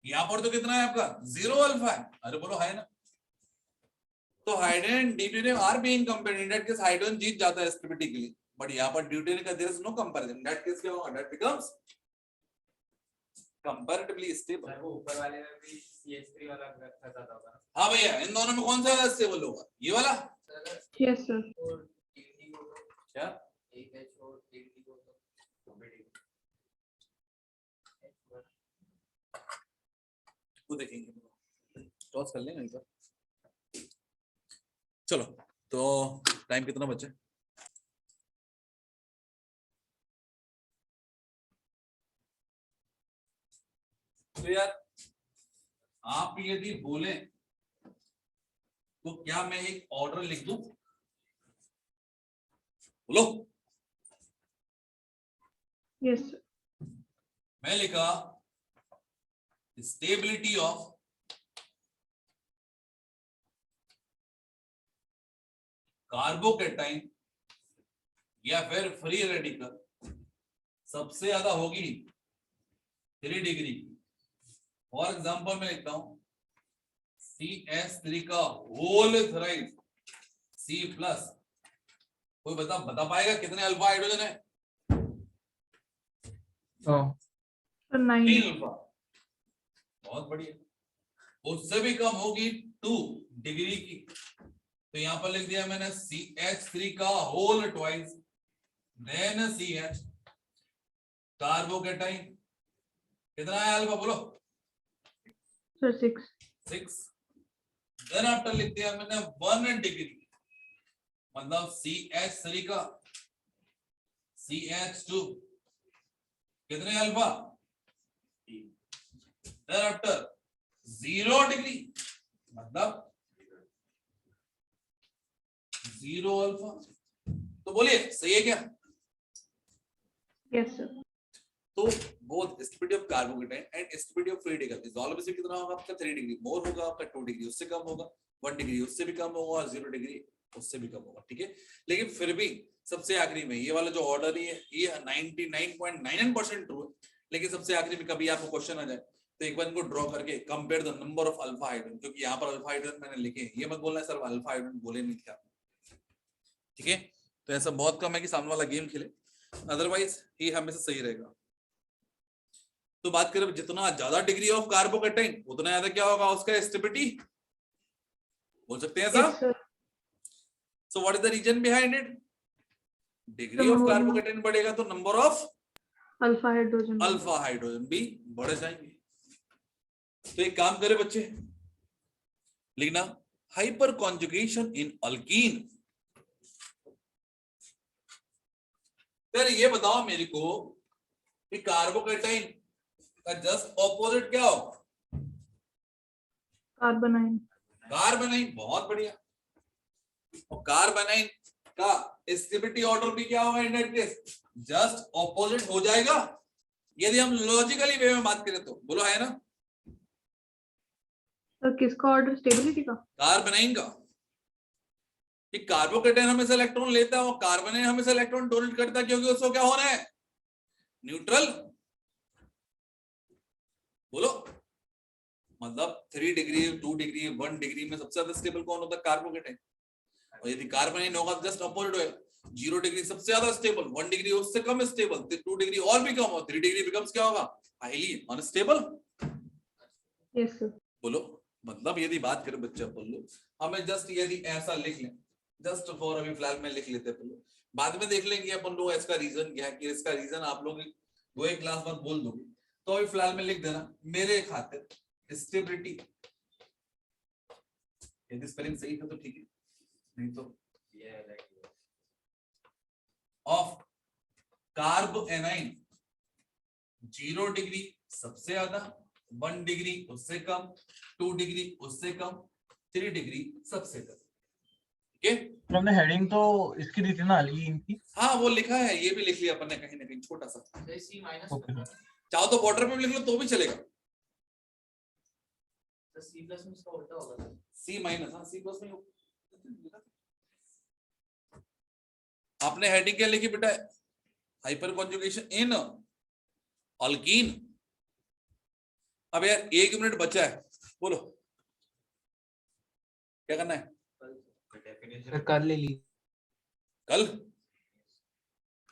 यहाँ पर तो कितना है आपका? 0 अल्फा है। अरे बोलो है ना। तो hydrogen deuterium are being compared, in that case hydrogen जीत जाता है स्टेबिलिटी के लिए, बट यहाँ पर ड्यूटेरियम का there is no comparison. That case क्या होगा? That becomes comparatively stable. Sir वो ऊपर वाले में भी CH3 वाला रखा ज्यादा होगा ना। हाँ भैया, इन दोनों में कौन सा ज्यादा स्टेबल होगा? ये वाला। Yes sir. और TD को तो क्या? एक H और TD को तो वो देखेंगे, टॉस कर लेंगे एक बार। चलो, तो टाइम कितना बचा? तो यार आप यदि बोले तो क्या मैं एक ऑर्डर लिख दूं? बोलो। Yes sir. मैं लिखा स्टेबिलिटी ऑफ कार्बोकैटाइन या फिर फ्री रेडिकल सबसे ज्यादा होगी 3 डिग्री की। फॉर एग्जाम्पल मैं लिखता हूं CH3 का होल थ्राइस C प्लस, कोई बता पाएगा कितने अल्फा हाइड्रोजन है? सर 9 3 अल्फा, बहुत बढ़िया। उससे भी कम होगी 2 डिग्री की, तो यहां पर लिख दिया मैंने CH3 का whole twice then CH। Carbocation कितना है अल्फा बोलो? सर 6। देन आफ्टर लिख दिया मैंने 1 डिग्री, मतलब CH3 का CH2 कितने अल्फा? 3। देन आफ्टर 0 डिग्री, मतलब 0 अल्फा। तो बोलिए सही है क्या? Yes sir. तो both stability of carbocation and stability of free radical is always कितना होगा आपका? 3 डिग्री। मोर होगा आपका 2 डिग्री, उससे कम होगा 1 डिग्री, उससे भी कम होगा, और 0 डिग्री उससे भी कम होगा। ठीक है, लेकिन फिर भी सबसे आखिरी में ये वाला जो ऑर्डर है ये 99.99% ट्रू है, लेकिन सबसे आखिरी में कभी आपको क्वेश्चन आ जाए तो एक बार इनको ड्रॉ करके compare the number of alpha hydrogen, क्योंकि यहाँ पर अल्फा हाइड्रोजन मैंने लिखे, ये मत बोलना है सर अल्फा हाइड्रोजन बोले नहीं थे आपने। ठीक है, तो ऐसा बहुत कम है कि सामने वाला गेम खेले, अदरवाइज ये हमेशा सही रहेगा। तो बात करें जितना ज्यादा डिग्री ऑफ कार्बोकेटाइन उतना ज्यादा क्या होगा उसका स्टेबिलिटी, बोल सकते हैं यस साहब? Sir. So what is the reason behind it? Degree of carbocation बढ़ेगा तो नंबर ऑफ अल्फा हाइड्रोजन भी बढ़ जाएंगे। तो एक काम करे बच्चे, लिखना हाइपर कॉन्जुगेशन इन अल्कीन। फिर ये बताओ मेरे को कि कार्बोकेटाइन का जस्ट ऑपोजिट क्या हो? कार्बोनाइन। कार्बोनाइन, बहुत बढ़िया। और कार्बोनाइन का स्टेबिलिटी ऑर्डर भी क्या होगा? इन दैट केस जस्ट ऑपोजिट हो जाएगा, यदि हम लॉजिकली वे में बात करें तो। बोलो है ना? सर किसका ऑर्डर? स्टेबिलिटी का? कार्बोनाइन का। कि कार्बोकेटाइन हमेशा इलेक्ट्रॉन लेता है और कार्बोनाइन हमेशा इलेक्ट्रॉन डोनेट करता है, क्योंकि उसको क्या होना है? न्यूट्रल। बोलो, मतलब 3 डिग्री 2 डिग्री 1 डिग्री में सबसे ज्यादा स्टेबल कौन होता है? कार्बोकेटाइन। और यदि कार्बोनाइन होगा तो जस्ट अपोजिट होगा, 0 डिग्री सबसे ज्यादा स्टेबल, 1 डिग्री उससे कम स्टेबल, 2 डिग्री और भी कम, और 3 डिग्री बिकम्स क्या होगा? Highly unstable. Yes sir. बोलो, मतलब यदि बात करें बच्चा बोल लो, हमें जस्ट यदि ऐसा लिख लें, जस्ट फॉर अभी फिलहाल में लिख लेते हैं, बाद में देख लेंगे अपन लोग इसका रीजन क्या है। कि इसका रीजन आप लोग 2 क्लास बाद बोल दोगे, तो अभी फिलहाल में लिख देना मेरे खातिर स्टेबिलिटी, यदि स्पेलिंग सही था तो ठीक है, नहीं तो ऑफ कार्बोनाइन 0 डिग्री सबसे ज्यादा, 1 डिग्री उससे कम, 2 डिग्री उससे कम, 3 डिग्री सबसे कम। ठीक है, तो हमने हेडिंग तो इसकी दी थी ना अल्कीन की? हाँ वो लिखा है, ये भी लिख लिया अपन ने कहीं ना कहीं छोटा सा। C माइनस ओके चाहो तो बॉर्डर पे भी लिख लो तो भी चलेगा। तो C प्लस में इसका उल्टा होगा। C माइनस, हाँ C प्लस में आपने हेडिंग क्या लिखी बेटा? हाइपर कॉन्जुगेशन इन अल्कीन। अब यार 1 मिनट बचा है, बोलो क्या करना है? कर ले ली। कल